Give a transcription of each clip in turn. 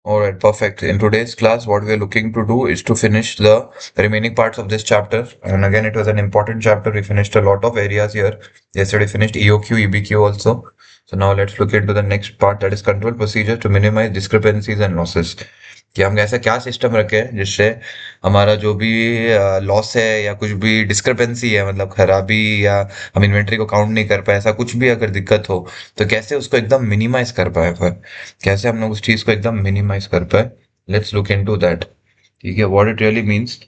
All right, perfect. In today's class, what we are looking to do is to finish the remaining parts of this chapter. And again, it was an important chapter. We finished a lot of areas here. Yesterday, finished EOQ, EBQ also. So now let's look into the next part, that is control procedure to minimize discrepancies and losses. कि हम ऐसा क्या system रखें जिससे हमारा जो भी loss है या कुछ भी डिस्क्रिपेंसी है, मतलब खराबी, या हम इन्वेंट्री को काउंट नहीं कर पाए, ऐसा कुछ भी अगर दिक्कत हो तो कैसे उसको एकदम मिनिमाइज कर पाए, पर कैसे हम लोग उस चीज को एकदम मिनिमाइज कर पाए। Let's look into that. ठीक है, व्हाट इट रियली मींस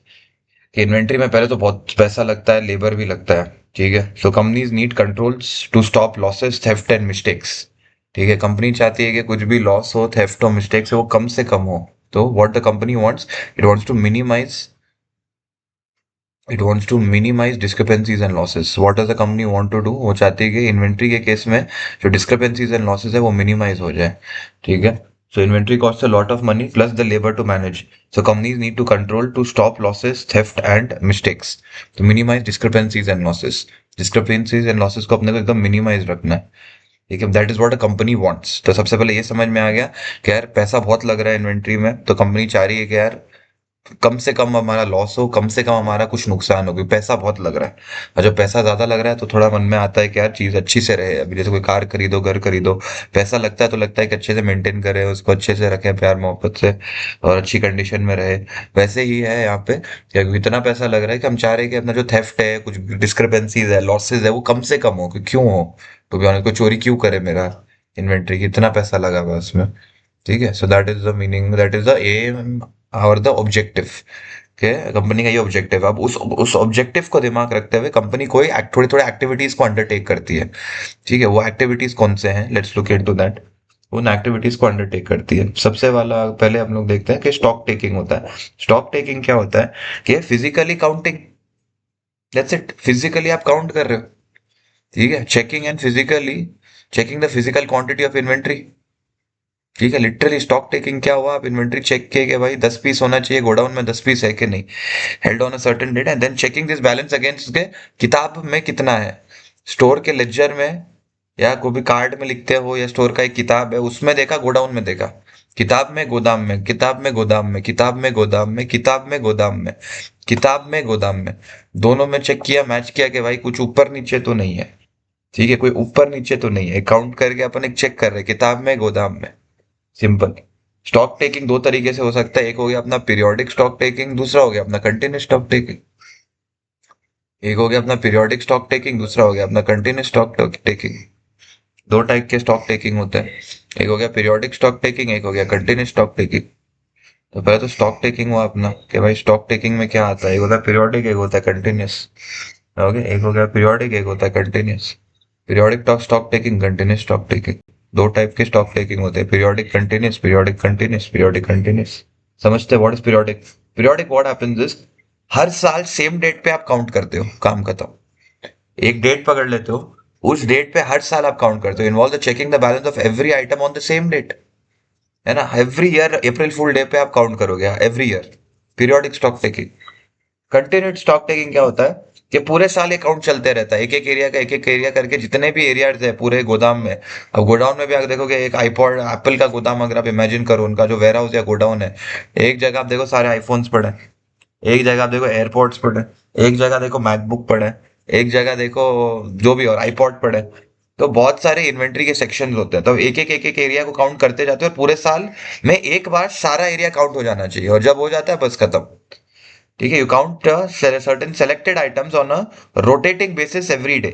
कि इन्वेंट्री में पहले तो बहुत पैसा लगता है, लेबर भी लगता है। ठीक है, so companies need controls to stop losses, theft and mistakes. ठीक है, कंपनी चाहती है कि कुछ भी लॉस हो, थेफ्ट हो, मिस्टेक्स हो, वो कम से कम हो। तो what the company wants, it wants to minimise, it wants to minimise discrepancies and losses. What does the company want to do, वो चाहती है कि इन्वेंट्री के केस में जो डिस्क्रिपेंसीज एंड लॉसेस है वो मिनिमाइज हो जाए। ठीक है, so inventory costs a lot of money plus the labor to manage. So companies need to control to stop losses, theft and mistakes. To minimize discrepancies and losses. Discrepancies and losses को अपने को एकदम minimize रखना है। ठीक है, that is what a company wants. तो सबसे पहले ये समझ में आ गया कि यार पैसा बहुत लग रहा है इन्वेंट्री में, तो कंपनी चाह रही है कि यार कम से कम हमारा लॉस हो, कम से कम हमारा कुछ नुकसान हो, क्योंकि पैसा बहुत लग रहा है। और जब पैसा ज्यादा लग रहा है तो थोड़ा मन में आता है कि यार चीज अच्छी से रहे। अभी जैसे कोई कार खरीदो, घर खरीदो, पैसा लगता है तो लगता है कि अच्छे से मेंटेन करें, उसको अच्छे से रखें, प्यार मोहब्बत से, और अच्छी कंडीशन में रहे। वैसे ही है यहाँ पे, कि इतना पैसा लग रहा है कि हम चाह रहे हैं कि अपना जो थेफ्ट है, कुछ डिस्क्रिपेंसीज है, लॉसेज है, वो कम से कम हो। कि क्यों हो, तो भी ऑनेस्ट, कोई चोरी क्यों करे मेरा इन्वेंट्री, इतना पैसा लगा हुआ है उसमें। ठीक है, so that is the meaning, that is the aim और द ऑब्जेक्टिव। के कंपनी का ये ऑब्जेक्टिव है। अब उस ऑब्जेक्टिव को दिमाग रखते हुए कंपनी कोई थोड़ी थोड़ी एक्टिविटीज को अंडरटेक करती है। ठीक है, वो एक्टिविटीज कौन से हैं, लेट्स लुक इनटू दैट। उन एक्टिविटीज को अंडरटेक करती है, सबसे वाला पहले हम लोग देखते हैं कि स्टॉक टेकिंग होता है। स्टॉक टेकिंग क्या होता है कि physically counting, that's it, physically आप काउंट कर रहे हो। ठीक है, checking and physically, checking the physical quantity of inventory. ठीक है, लिटरली स्टॉक टेकिंग क्या हुआ, आप इन्वेंट्री चेक किए कि भाई 10 पीस होना चाहिए गोडाउन में, 10 पीस है कि नहीं, held on a certain date, and then checking this balance against के किताब में कितना है, स्टोर के लेजर में, या कोई भी कार्ड में लिखते हो, या स्टोर का एक किताब है उसमें देखा, गोडाउन में देखा, किताब में गोदाम में, किताब में गोदाम में, किताब में गोदाम में, किताब में गोदाम में, किताब में गोदाम में, दोनों में चेक किया, मैच किया कि भाई कुछ ऊपर नीचे तो नहीं है। ठीक है, कोई ऊपर नीचे तो नहीं है, काउंट करके अपन एक चेक कर रहे हैं, किताब में गोदाम में। सिंपल। स्टॉक टेकिंग दो तरीके से हो सकता है, एक हो गया अपना पीरियोडिक स्टॉक टेकिंग, दूसरा हो गया अपना कंटिन्यूस स्टॉक टेकिंग। एक हो गया अपना पीरियोडिक स्टॉक टेकिंग, दूसरा हो गया अपना कंटिन्यूस स्टॉक टेकिंग। दो टाइप के स्टॉक टेकिंग होते हैं, एक हो गया पीरियोडिक स्टॉक टेकिंग, एक हो गया कंटिन्यूस स्टॉक टेकिंग। तो पहले तो स्टॉक टेकिंग हुआ अपना कि भाई स्टॉक टेकिंग में क्या आता है, एक होता है पीरियोडिक, एक होता है कंटिन्यूस। ओके, एक हो गया पीरियोडिक, एक होता है continuous. Periodic stock taking, continuous stock taking, दो टाइप के स्टॉक टेकिंग होते हैं, periodic continuous, periodic continuous, periodic continuous. समझते हैं what is periodic. Periodic what happens is, हर साल सेम डेट पे आप काउंट करते हो, काम खत्म। एक डेट पकड़ लेते हो, उस डेट पे हर साल आप काउंट करते हो, involve the checking the balance of every item on the same date. है ना, every year April full day पे आप काउंट करोगे, every year. Periodic stock taking. Continued stock taking क्या होता है कि पूरे साल अकाउंट चलते रहता है, एक एक एरिया का, एक एक एरिया करके जितने भी एरियाज है पूरे गोदाम में। अब गोडाउन में भी आप देखोगे, एक आईपॉड एप्पल का गोदाम अगर आप इमेजिन करो, उनका जो वेयर हाउस या गोडाउन है, एक जगह आप देखो सारे आईफोन्स पड़े हैं, एक जगह आप देखो एयरपोर्ट्स पड़े हैं, एक जगह देखो मैकबुक पड़े हैं, एक जगह देखो जो भी और आईपॉड पड़े हैं। तो बहुत सारे इन्वेंट्री के सेक्शन होते हैं, तो एक एक एरिया को काउंट करते जाते हैं, और पूरे साल में एक बार सारा एरिया काउंट हो जाना चाहिए, और जब हो जाता है बस खत्म। ठीक है, you count certain selected items on a rotating basis every day.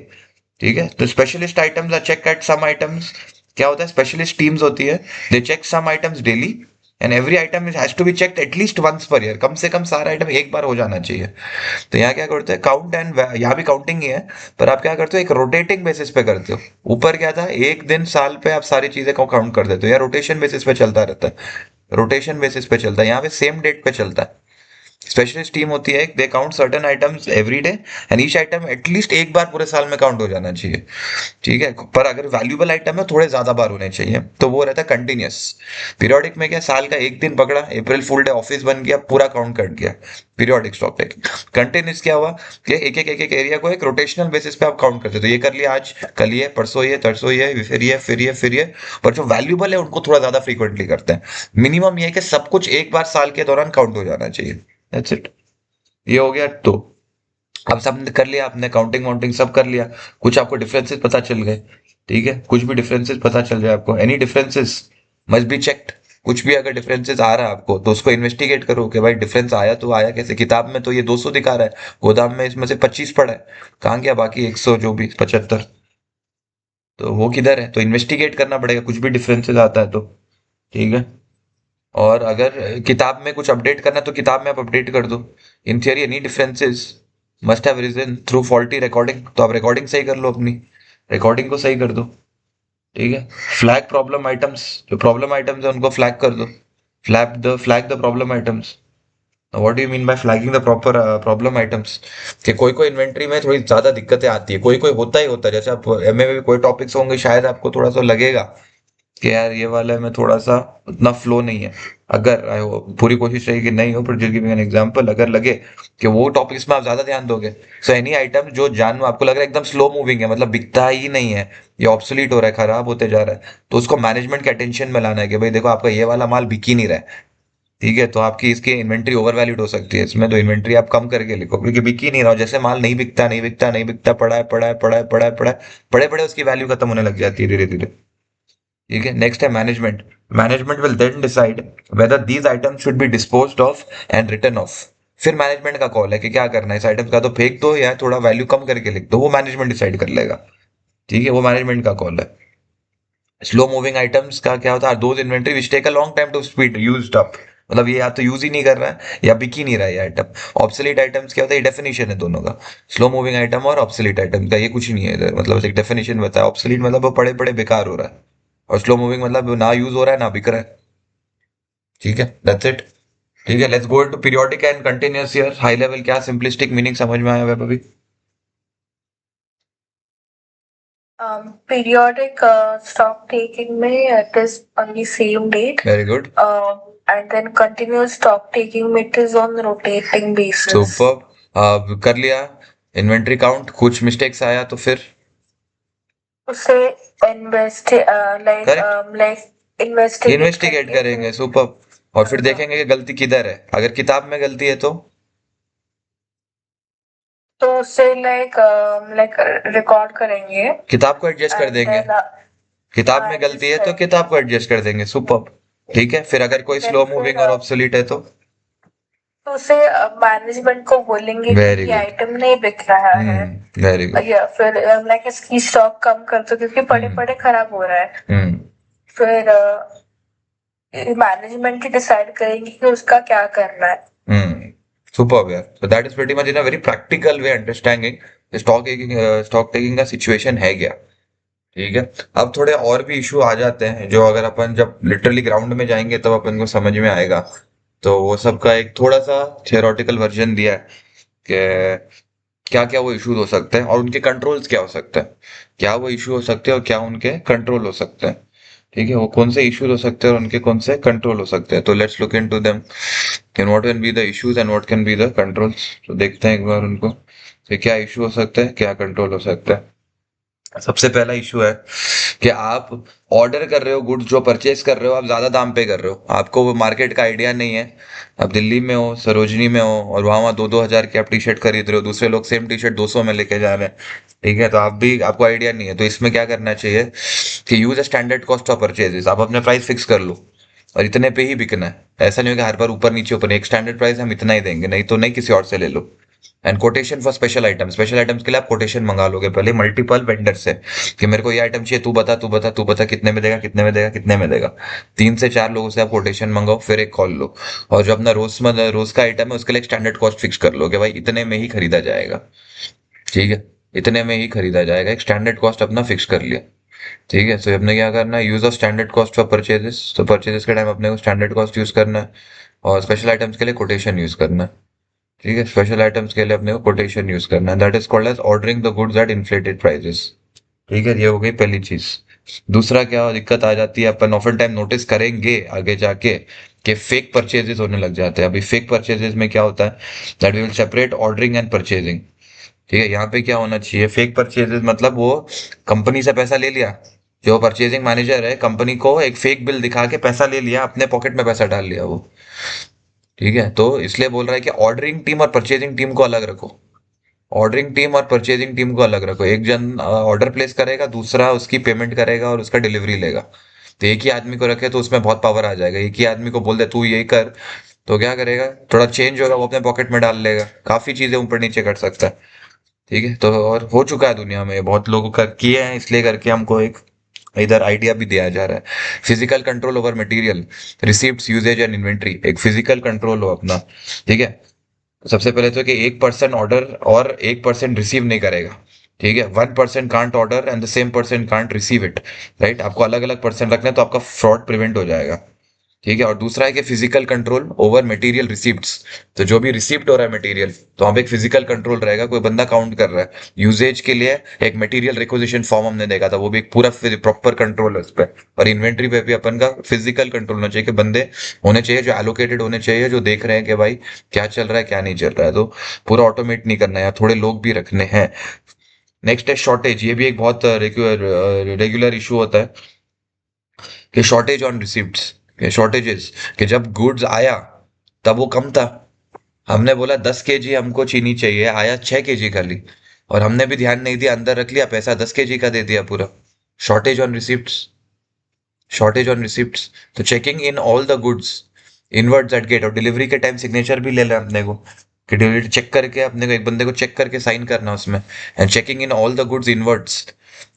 ठीक है, तो specialist items are check at some items. क्या होता है, स्पेशलिस्ट टीम्स होती है, they check some items daily, and every item is has to be checked at least once per year, कम से कम सारा आइटम एक बार हो जाना चाहिए। तो यहाँ क्या करते हैं, काउंट एंड, यहाँ भी काउंटिंग ही है, पर आप क्या करते हो, एक रोटेटिंग बेसिस पे करते हो। ऊपर क्या था, एक दिन साल पे आप सारी चीजें को काउंट कर देते हो, या रोटेशन बेसिस पे चलता रहता है, रोटेशन बेसिस पे चलता है, यहाँ पे सेम डेट पे चलता है। स्पेशलिस्ट टीम होती है, they count certain items every day and each item at least एक बार पूरे साल में काउंट हो जाना चाहिए। ठीक है, पर अगर वैल्यूएबल आइटम है थोड़े ज्यादा बार होने चाहिए, तो वो रहता है कंटिन्यूस। पीरियोडिक में क्या, साल का एक दिन पकड़ा, अप्रैल फुल डे ऑफिस बन गया, पूरा काउंट कट गया, पीरियोडिक स्टॉक टेकिंग। कंटिन्यूस क्या हुआ कि एक एरिया को एक रोटेशनल बेसिस पे आप काउंट करते हो, तो ये कर लिया आज, कल ये, परसों ये, तरसों ये, फिर ये, फिर ये, फिर ये। पर जो वैल्यूएबल है उनको थोड़ा ज्यादा फ्रीक्वेंटली करते हैं। मिनिमम ये है कि सब कुछ एक बार साल के दौरान काउंट हो जाना चाहिए। That's it. ये हो गया। तो अब सब कर लिया आपने, काउंटिंग वाउंटिंग सब कर लिया, कुछ आपको डिफरेंसेस पता चल गए। ठीक है, कुछ भी डिफरेंसेस पता चल जाए आपको, any differences must be checked. कुछ भी अगर डिफरेंसेस आ रहा है आपको तो उसको इन्वेस्टिगेट करो कि भाई डिफरेंस आया तो आया कैसे। किताब में तो ये 200 दिखा रहा है, गोदाम में इसमें से 25 पड़ा है, कहाँ गया बाकी 100 जो भी 75, तो वो किधर है। तो इन्वेस्टिगेट करना पड़ेगा कुछ भी डिफरेंसेस आता है तो। ठीक है, और अगर किताब में कुछ अपडेट करना है तो किताब में आप अपडेट कर दो। In theory any differences must have reason through faulty recording, तो आप रिकॉर्डिंग सही कर लो, अपनी रिकॉर्डिंग को सही कर दो। ठीक है, फ्लैग प्रॉब्लम आइटम्स, जो प्रॉब्लम आइटम्स है उनको फ्लैग कर दो। Flag the problem items. What do you mean by flagging the proper problem items, कि कोई कोई इन्वेंट्री में थोड़ी ज्यादा दिक्कतें आती है, कोई कोई होता ही होता है। जैसे आप एमए में भी कोई टॉपिक्स होंगे शायद आपको थोड़ा सा लगेगा कि यार ये वाला में थोड़ा सा उतना फ्लो नहीं है। अगर आई हो पूरी कोशिश रहेगी कि नहीं हो, पर जस्ट गिविंग एन एग्जांपल, अगर लगे कि वो टॉपिक्स में आप ज्यादा ध्यान दोगे, सो एनी आइटम जो जान आपको लग रहा है एकदम स्लो मूविंग है, मतलब बिकता ही नहीं है, ये ऑब्सोलीट हो रहा है, खराब होते जा रहा है, तो उसको मैनेजमेंट के अटेंशन में लाना है कि भाई देखो आपका ये वाला माल बिक ही नहीं रहा है। ठीक है, तो आपकी इसकी इन्वेंट्री ओवर वैल्यूड हो सकती है इसमें, तो इन्वेंट्री आप कम करके लिखो, क्योंकि बिक ही नहीं रहा। जैसे माल नहीं बिकता नहीं बिकता नहीं बिकता, पड़ा है पड़ा है पड़ा है पड़ा है पड़ा है, बड़े बड़े उसकी वैल्यू खत्म होने लग जाती है धीरे धीरे। ठीक है, नेक्स्ट है management. Management will then decide whether these items should be disposed of and written off. फिर मैनेजमेंट का कॉल है कि क्या करना है, इस आइटम का तो फेंक दो या थोड़ा वैल्यू कम करके लिख दो, वो मैनेजमेंट डिसाइड कर लेगा। ठीक है, वो मैनेजमेंट का कॉल है। स्लो मूविंग आइटम्स का क्या होता है, those inventory which take a long time to speed used up, मतलब ये या तो यूज ही नहीं कर रहा है या बिक ही नहीं रहा है ये आइटम। ऑब्सोलीट आइटम्स क्या होता है, ये डेफिनेशन है दोनों का, स्लो मूविंग आइटम और ऑब्सोलीट आइटम का, ये कुछ ही नहीं है इधर, मतलब एक डेफिनेशन बताया। ऑब्सोलीट मतलब वो पड़े पड़े बेकार हो रहा है, और स्लो मूविंग मतलब ना यूज हो रहा है ना बिक रहा है। ठीक है, दैट्स इट। ठीक है, let's go to periodic and continuous year. High level क्या सिंपलिस्टिक मीनिंग समझ में आया वैभवी? Periodic stock taking में it is on the same date. Very good, And then continuous stock taking में it is on rotating basis. Super. कर लिया inventory count, कुछ mistakes आया तो फिर उसे इन्वेस्ट करेक्ट, लाइक इन्वेस्टिगेट करेंगे, सुपर। और फिर देखेंगे कि गलती किधर है, अगर किताब में गलती है तो उसे लाइक रिकॉर्ड करेंगे किताब को एडजस्ट कर and देंगे। then किताब में गलती है तो किताब को एडजस्ट कर देंगे, सुपर। ठीक है, फिर अगर कोई then स्लो फिर मूविंग और ऑब्सोलीट है तो उसे मैनेजमेंट को बोलेंगे वेरी कि ये गुड, आइटम नहीं बिक रहा है, वेरी गुड, या फिर लाइक इसकी स्टॉक कम कर दो क्योंकि पड़े पड़े खराब हो रहा है। फिर मैनेजमेंट ही डिसाइड करेंगे कि उसका क्या करना है। सुपर यार। So that is pretty much in a very practical way understanding stock taking का सिचुएशन है क्या। ठीक है, अब थोड़े और भी इशू आ जाते हैं जो अगर अपन जब लिटरली ग्राउंड में जाएंगे तब अपन को समझ में आएगा। तो वो सब का एक थोड़ा सा थियोरेटिकल वर्जन दिया है कि क्या क्या वो इश्यूज हो सकते हैं और उनके कंट्रोल्स क्या हो सकते हैं, क्या वो इशू हो सकते हैं और क्या उनके कंट्रोल हो सकते हैं। ठीक है, वो कौन से इश्यूज हो सकते हैं और उनके कौन से कंट्रोल हो सकते हैं, तो let's look into them and what can be the issues and what can be the controls. तो देखते हैं एक बार उनको कि क्या इशू हो सकता है, क्या कंट्रोल हो सकता है। सबसे पहला इशू है कि आप ऑर्डर कर रहे हो, गुड्स जो परचेज कर रहे हो आप ज्यादा दाम पे कर रहे हो, आपको वो मार्केट का आइडिया नहीं है। आप दिल्ली में हो, सरोजनी में हो, और वहां 2-2 हजार की आप टी शर्ट खरीद रहे हो, दूसरे लोग सेम टी शर्ट 200 में लेके जा रहे हैं। ठीक है, तो आपको आइडिया नहीं है, तो इसमें क्या करना चाहिए कि use a standard cost of purchases, आप अपने प्राइस फिक्स कर लो और इतने पे ही बिकना है। ऐसा नहीं होगा हर बार ऊपर नीचे, एक स्टैंडर्ड प्राइस हम इतना ही देंगे, नहीं तो नहीं किसी और से ले लो। And quotation for special items के लिए आप कोटेशन मंगा लोगे पहले मल्टीपल वेंडर से कि मेरे को ये आइटम चाहिए, तू बता कितने में देगा, कितने में देगा, कितने में देगा। 3 से 4 लोगों से आप कोटेशन मंगाओ, फिर एक कॉल लो, और जो अपना रोज का आइटम है उसके लिए एक स्टैंडर्ड कॉस्ट फिक्स कर लो कि भाई इतने में ही खरीदा जाएगा। ठीक है, इतने में ही खरीदा जाएगा, एक स्टैंडर्ड कॉस्ट अपना फिक्स कर लिया। ठीक है, तो अपने क्या करना है, use of standard cost for purchases, तो परचेजेस के टाइम अपने को स्टैंडर्ड कॉस्ट यूज करना है और स्पेशल आइटम्स के लिए कोटेशन यूज करना है। ठीक है, स्पेशल आइटम्स के लिए अपने को कोटेशन यूज करना है, that is called as ordering the goods at inflated prices. ठीक है, ये हो गई पहली चीज। दूसरा क्या दिक्कत आ जाती है, अपन ऑफन टाइम नोटिस करेंगे आगे जाके कि फेक परचेजेस होने लग जाते हैं। अभी फेक परचेजेस में क्या होता है, that we will separate ordering and purchasing. ठीक है, यहाँ पे क्या होना चाहिए, फेक परचेजेस मतलब वो कंपनी से पैसा ले लिया, जो परचेजिंग मैनेजर है कंपनी को एक फेक बिल दिखा के पैसा ले लिया, अपने पॉकेट में पैसा डाल लिया वो। ठीक है, तो इसलिए बोल रहा है कि ऑर्डरिंग टीम और परचेजिंग टीम को अलग रखो। ऑर्डरिंग टीम और परचेजिंग टीम को अलग रखो। एक जन ऑर्डर प्लेस करेगा, दूसरा उसकी पेमेंट करेगा और उसका डिलीवरी लेगा। तो एक ही आदमी को रखे तो उसमें बहुत पावर आ जाएगा। एक ही आदमी को बोल दे तू यही कर, तो क्या करेगा, थोड़ा चेंज होगा, वो अपने पॉकेट में डाल लेगा, काफी चीजें ऊपर नीचे कर सकता है। ठीक है, तो और हो चुका है दुनिया में, बहुत लोगों का किए हैं, इसलिए करके हमको एक इधर आइडिया भी दिया जा रहा है। Physical control over material, receipt, usages and inventory, एक फिजिकल कंट्रोल हो अपना। ठीक है, सबसे पहले तो कि 1% ऑर्डर और 1% रिसीव नहीं करेगा। ठीक है, 1% can't order and the same person can't receive it. Right, आपको अलग अलग परसेंट रखना है, तो आपका फ्रॉड प्रिवेंट हो जाएगा। ठीक है, और दूसरा है कि physical control over material receipts. तो जो भी रिसिप्ट हो रहा है मटेरियल, तो वहां पे एक फिजिकल कंट्रोल रहेगा, कोई बंदा काउंट कर रहा है। यूजेज के लिए एक मटेरियल रिक्विजिशन फॉर्म हमने देखा था, वो भी एक पूरा प्रॉपर कंट्रोल है उस पर। और इन्वेंट्री पे भी अपन का फिजिकल कंट्रोल होना चाहिए, कि बंदे होने चाहिए जो एलोकेटेड होने चाहिए, जो देख रहे हैं कि भाई क्या चल रहा है क्या नहीं चल रहा है। तो पूरा ऑटोमेट नहीं करना है, थोड़े लोग भी रखने हैं। नेक्स्ट है शॉर्टेज, ये भी एक बहुत रेगुलर इशू होता है कि शॉर्टेज ऑन रिसिप्ट्स, के शॉर्टेजेस, कि जब गुड्स आया तब वो कम था। हमने बोला 10 kg हमको चीनी चाहिए, आया 6 kg खाली, और हमने भी ध्यान नहीं दिया, अंदर रख लिया पैसा, 10 kg का दे दिया पूरा। Shortage on receipts, shortage on receipts. तो checking in all the goods inwards at gate, और डिलीवरी के टाइम सिग्नेचर भी ले लें अपने को, कि डिलीवरी चेक करके अपने को एक बंदे को चेक करके साइन करना उसमें। And checking in all the goods inwards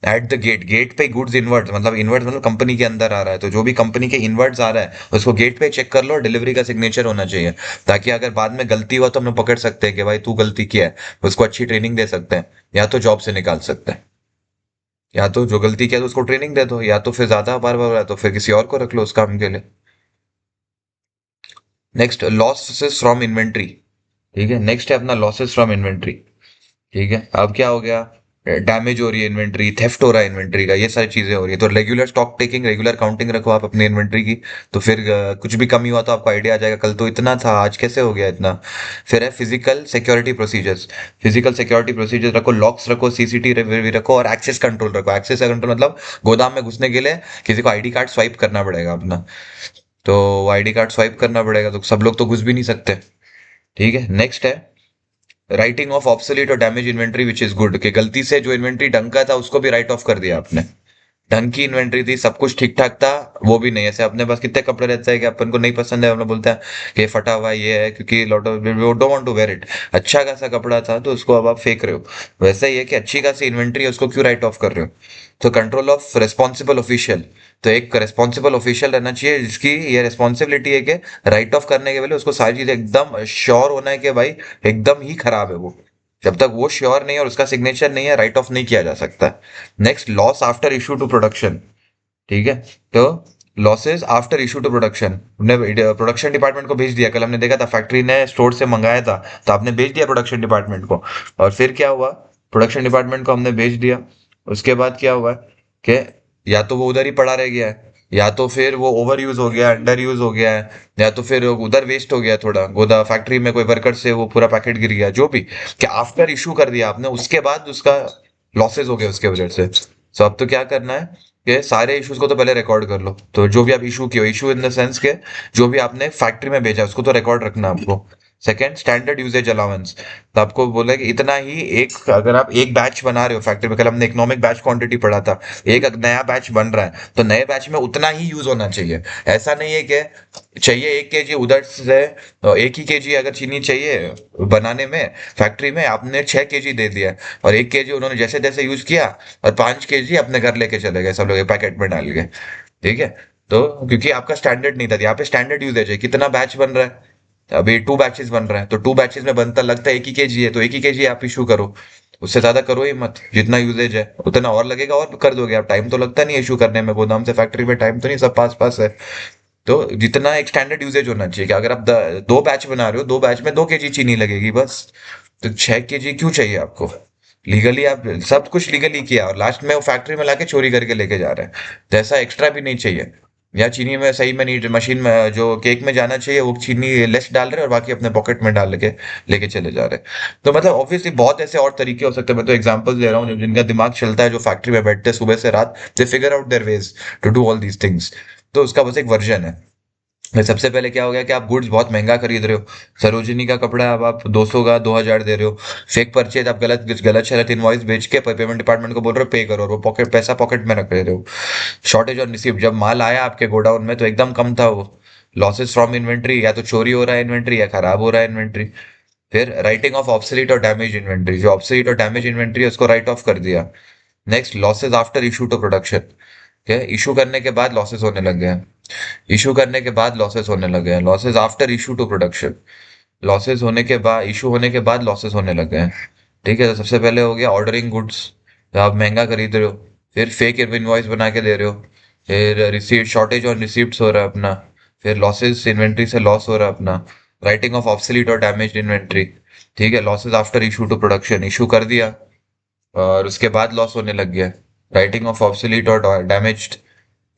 at the gate, gate पे गुड्स इनवर्ड्स मतलब, इनवर्ड्स मतलब कंपनी के अंदर आ रहा है, तो जो भी कंपनी के इनवर्ड्स आ रहा है उसको गेट पे चेक कर लो, डिलीवरी का सिग्नेचर होना चाहिए। ताकि अगर बाद में गलती हुआ तो हम लोग पकड़ सकते हैं कि भाई तू गलती किया है, उसको अच्छी ट्रेनिंग दे सकते हैं, या तो जॉब से निकाल सकते हैं। या तो जो गलती किया तो उसको ट्रेनिंग दे दो, या तो फिर ज्यादा बार बार हो रहा है तो फिर किसी और को रख लो उस काम के लिए। Next, losses from inventory. ठीक है, नेक्स्ट है अपना लॉसेस फ्रॉम इन्वेंट्री। ठीक है, अब क्या हो गया, डैमेज हो रही है इन्वेंट्री, थेफ्ट हो रहा है इन्वेंट्री का, ये सारी चीजें हो रही है, तो regular stock taking, regular counting रखो आप अपनी इन्वेंट्री की। तो फिर कुछ भी कमी हुआ तो आपको आइडिया आ जाएगा, कल तो इतना था आज कैसे हो गया इतना। फिर है physical security procedures, physical security procedures रखो, लॉक्स रखो, सीसीटीवी रखो, और एक्सेस कंट्रोल रखो। एक्सेस कंट्रोल मतलब गोदाम में घुसने के लिए किसी को आईडी कार्ड स्वाइप करना पड़ेगा अपना, तो आईडी कार्ड स्वाइप करना पड़ेगा, तो सब लोग तो घुस भी नहीं सकते। ठीक है, नेक्स्ट है राइटिंग ऑफ ऑब्सोलीट और damage inventory which is good, कि गलती से जो इन्वेंट्री ढंग का था उसको भी राइट ऑफ कर दिया आपने। ढंग की इन्वेंट्री थी, सब कुछ ठीक ठाक था, वो भी नहीं। ऐसे अपने पास कितने कपड़े रहते हैं कि अपन को नहीं पसंद है, हम लोग बोलते हैं कि ये फटा हुआ है, ये है, क्योंकि lot of don't want to wear it. अच्छा खासा कपड़ा था तो उसको अब आप फेंक रहे हो। वैसे ही है कि अच्छी खासी इन्वेंट्री है, उसको क्यों राइट ऑफ कर रहे हो। तो कंट्रोल ऑफ रिस्पॉन्सिबल ऑफिशियल, तो एक रिस्पॉन्सिबल ऑफिशियल रहना चाहिए जिसकी ये रिस्पॉन्सिबिलिटी है कि राइट ऑफ करने के पहले उसको सारी चीजें एकदम श्योर होना है कि भाई एकदम ही खराब है वो। जब तक वो श्योर नहीं है और उसका सिग्नेचर नहीं है, राइट ऑफ नहीं किया जा सकता। Next, loss after issue to production. ठीक है, तो losses after issue to production, हमने प्रोडक्शन डिपार्टमेंट को भेज दिया, कल हमने देखा था फैक्ट्री ने स्टोर से मंगाया था, तो आपने भेज दिया प्रोडक्शन डिपार्टमेंट को, और फिर क्या हुआ, प्रोडक्शन डिपार्टमेंट को हमने भेज दिया, उसके बाद क्या हुआ कि या तो वो उधर ही पड़ा रह गया है, या तो फिर वो ओवर यूज हो गया, अंडर यूज हो गया है, या तो फिर उधर वेस्ट हो गया थोड़ा, गोदा फैक्ट्री में कोई वर्कर से वो पूरा पैकेट गिर गया, जो भी, कि आफ्टर इशू कर दिया आपने, उसके बाद उसका लॉसेस हो गए उसके वजह से। सो अब तो क्या करना है कि सारे इश्यूज को तो पहले रिकॉर्ड कर लो, तो जो भी आप इशू किए, इशू इन द सेंस के जो भी आपने फैक्ट्री में भेजा उसको तो रिकॉर्ड रखना है आपको। सेकंड, स्टैंडर्ड यूजेज अलाउंस, तो आपको बोला कि इतना ही, एक अगर आप एक बैच बना रहे हो फैक्ट्री में, कल हमने इकोनॉमिक बैच क्वांटिटी पढ़ा था, एक नया बैच बन रहा है तो नए बैच में उतना ही यूज होना चाहिए। ऐसा नहीं है कि चाहिए 1 kg उधर से, 1 ही kg अगर चीनी चाहिए बनाने में, फैक्ट्री में आपने 6 kg दे दिया, और 1 kg उन्होंने जैसे जैसे यूज किया, और 5 kg अपने घर लेके चले गए सब लोग पैकेट में डाल के। ठीक है, तो क्योंकि आपका स्टैंडर्ड नहीं था, यहाँ पे स्टैंडर्ड यूजेज है, कितना बैच बन रहा है, अभी 2 बैचेस बन रहे हैं, तो 2 बैचेस में बनता लगता है 1 ही kg है, तो 1 ही kg आप इशू करो, उससे ज्यादा करो ही मत, जितना यूजेज है उतना, और लगेगा और कर दोगे आप, टाइम तो लगता नहीं इशू करने में, गोदाम से फैक्ट्री में टाइम तो नहीं सब पास पास है। तो जितना एक स्टैंडर्ड यूजेज होना चाहिए कि अगर आप 2 बैच बना रहे हो, 2 बैच में 2 kg चीनी लगेगी बस। तो 6 kg क्यों चाहिए आपको? लीगली आप सब कुछ लीगली किया और लास्ट में वो फैक्ट्री में लाके चोरी करके लेके जा रहे हैं। तो ऐसा एक्स्ट्रा भी नहीं चाहिए। या चीनी में सही में नहीं, मशीन में जो केक में जाना चाहिए वो चीनी लेस डाल रहे हैं और बाकी अपने पॉकेट में डाल के लेके चले जा रहे हैं। तो मतलब ऑब्वियसली बहुत ऐसे और तरीके हो सकते हैं। मैं तो एग्जांपल्स दे रहा हूँ जिनका दिमाग चलता है, जो फैक्ट्री में बैठते हैं सुबह से रात, they figure out their ways to do all these things. तो उसका बस एक वर्जन है। सबसे पहले क्या हो गया कि आप गुड्स बहुत महंगा खरीद रहे हो। सरोजिनी का कपड़ा अब आप 200 का 2000 दे रहे हो। फेक परचेज, आप गलत गलत शरत इनवॉइस बेच के पेमेंट डिपार्टमेंट को बोल रहे हो पे करो, और वो पैसा पॉकेट में रख रहे हो। शॉर्टेज और रिसीव, जब माल आया आपके गोडाउन में तो एकदम कम था वो। लॉसेस फ्रॉम इन्वेंट्री, या तो चोरी हो रहा है इन्वेंट्री या खराब हो रहा है इन्वेंट्री। फिर राइटिंग ऑफ ऑब्सोलीट और डैमेज इन्वेंट्री, जो ऑब्सोलीट और डैमेज इन्वेंट्री है उसको राइट ऑफ कर दिया। Next, losses after issue to production. क्या इशू करने के बाद लॉसेस होने लग गए हैं। इशू करने के बाद लॉसेस होने लगे हैं, losses after issue to production. Losses होने के बाद, इशू होने के बाद लॉसेस होने लगे हैं। ठीक है, तो सबसे पहले हो गया ऑर्डरिंग गुड्स, तो आप महंगा खरीद रहे हो। फिर फेक इनवॉइस बना के दे रहे हो। फिर रिसीट, शॉर्टेज ऑन रिसीप्ट्स हो रहा है अपना। फिर लॉसेस, इन्वेंट्री से लॉस हो रहा है अपना। राइटिंग ऑफ ऑब्सोलीट और डैमेज्ड इन्वेंट्री। ठीक है, losses after issue to production, issue कर दिया और उसके बाद लॉस होने लग गया। राइटिंग ऑफ ऑब्सोलीट और डैमेज्ड,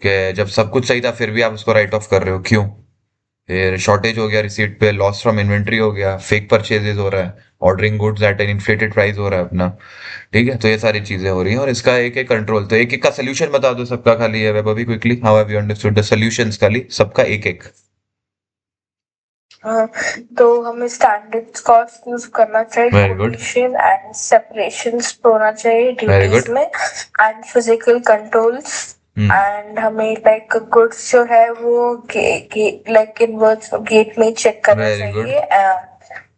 के जब सब कुछ सही था फिर भी आप उसको राइट ऑफ कर रहे हो, क्यों? फिर शॉर्टेज हो गया रिसीट पे, लॉस फ्रॉम इन्वेंट्री हो गया, फेक परचेजेस हो रहा है, ordering goods at an inflated price हो रहा है अपना। ठीक है, तो ये सारी चीजें हो रही हैं और इसका एक एक कंट्रोल। तो एक एक का सोल्यूशन बता दो सबका, खाली है Vaibhavi, quickly how have you understood the solutions, खाली सबका एक एक। हाँ, तो हमें स्टैंडर्ड कॉस्ट यूज करना चाहिए, very good, quotation and separations होना चाहिए वेरी ड्यूटीज गुड। में, एंड फिजिकल कंट्रोल्स। एंड हमें लाइक गुड्स जो है वो लाइक इनवर्ड्स गेट में चेक करना वेरी गुड, चाहिए,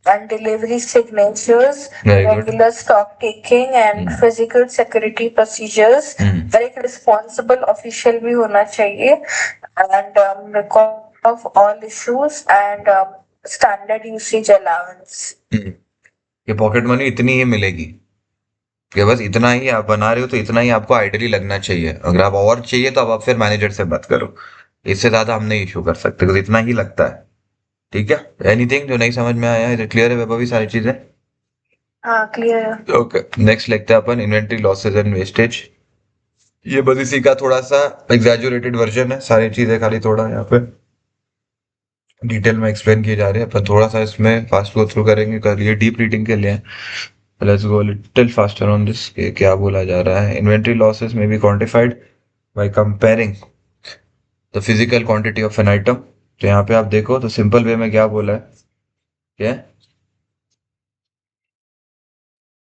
and delivery signatures, very good. Regular stock taking and physical security procedures. और एक रिस्पॉन्सिबल ऑफिशियल भी होना चाहिए, and record of all issues, and standard usage allowance. ये पॉकेट मनी इतनी ही मिलेगी कि बस इतना ही आप बना रहे हो, तो इतना ही आपको आइडियली लगना चाहिए। अगर आप और चाहिए तो अब आप फिर मैनेजर से बात करो। इससे ज्यादा हम नहीं इशू कर सकते, तो इतना ही लगता है। ठीक है, एनीथिंग जो नहीं समझ में आया, इधर क्लियर है वैभवी सारी चीजें? हाँ, क्लियर है। ओके, नेक्स्ट लिखते हैं अपन इन्वेंट्री लॉसेज एंड वेस्टेज। ये बस इसी का थोड़ा सा एग्जैजुरेटेड वर्जन है, सारी चीजें खाली थोड़ा यहाँ पे डिटेल में एक्सप्लेन किए जा रहे हैं। अपन थोड़ा सा इसमें फास्ट गो थ्रू करेंगे, कर लिए डीप रीडिंग के लिए। Let's go little faster on this, क्या बोला जा रहा है। Inventory losses may be quantified by comparing the physical quantity of an item. तो यहाँ पे आप देखो तो सिंपल वे में क्या बोला है, क्या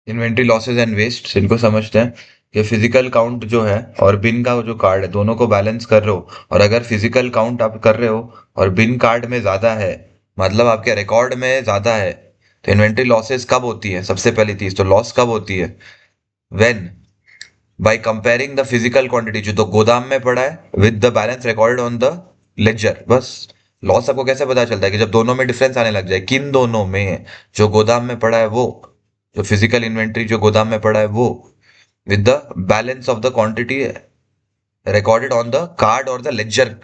इन्वेंट्री लॉसेज एंड वेस्ट, इनको समझते हैं कि फिजिकल काउंट जो है और बिन का जो कार्ड है, दोनों को बैलेंस कर रहे हो। और अगर फिजिकल काउंट आप कर रहे हो और बिन कार्ड में ज्यादा है, मतलब आपके रिकॉर्ड में ज्यादा है, तो इन्वेंट्री लॉसेस कब होती है? सबसे पहली चीज तो लॉस कब होती है? When by comparing the physical quantity जो तो गोदाम में पड़ा है with the balance record on the ledger, बस। लॉस आपको कैसे पता चलता है? कि जब दोनों में डिफरेंस आने लग जाए, किन दोनों में? जो गोदाम में पड़ा है वो, जो फिजिकल इन्वेंट्री जो गोदाम में पड़ा है वो, with the balance of the quantity recorded on the card और द लेजर।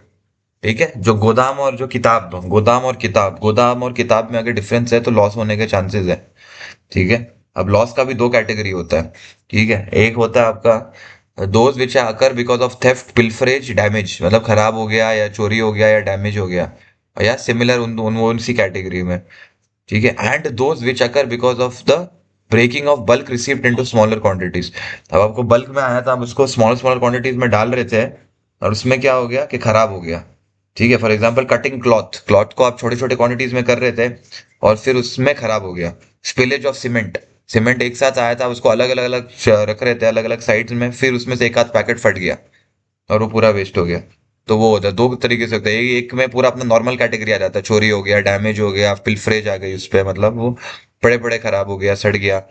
ठीक है, जो गोदाम और जो किताब, गोदाम और किताब में अगर डिफरेंस है तो लॉस होने के चांसेस है। ठीक है, अब लॉस का भी 2 कैटेगरी होता है। ठीक है, एक होता है आपका those which occur because of theft, pilferage, damage, मतलब खराब हो गया या चोरी हो गया या डैमेज हो गया या सिमिलर, उन सी कैटेगरी में। ठीक है, and those which occur because of the breaking of bulk received into smaller quantities. अब आपको बल्क में आया था, आप उसको स्मॉलर स्मॉलर क्वांटिटीज में डाल रहे थे और उसमें क्या हो गया कि खराब हो गया। ठीक है, for example cutting cloth, cloth को आप छोटे छोटे क्वांटिटीज में कर रहे थे और फिर उसमें खराब हो गया। स्पिलेज ऑफ सीमेंट, सीमेंट एक साथ आया था, उसको अलग अलग अलग रख रहे थे अलग अलग साइड्स में, फिर उसमें से एक आध पैकेट फट गया और वो पूरा वेस्ट हो गया। तो वो होता है 2 तरीके से होता है। एक में पूरा अपना नॉर्मल कैटेगरी आ जाता है, चोरी हो गया, डैमेज हो गया, पिल्फरेज आ गई उस पे, मतलब वो बड़े बड़े खराब हो गया, सड़ गया।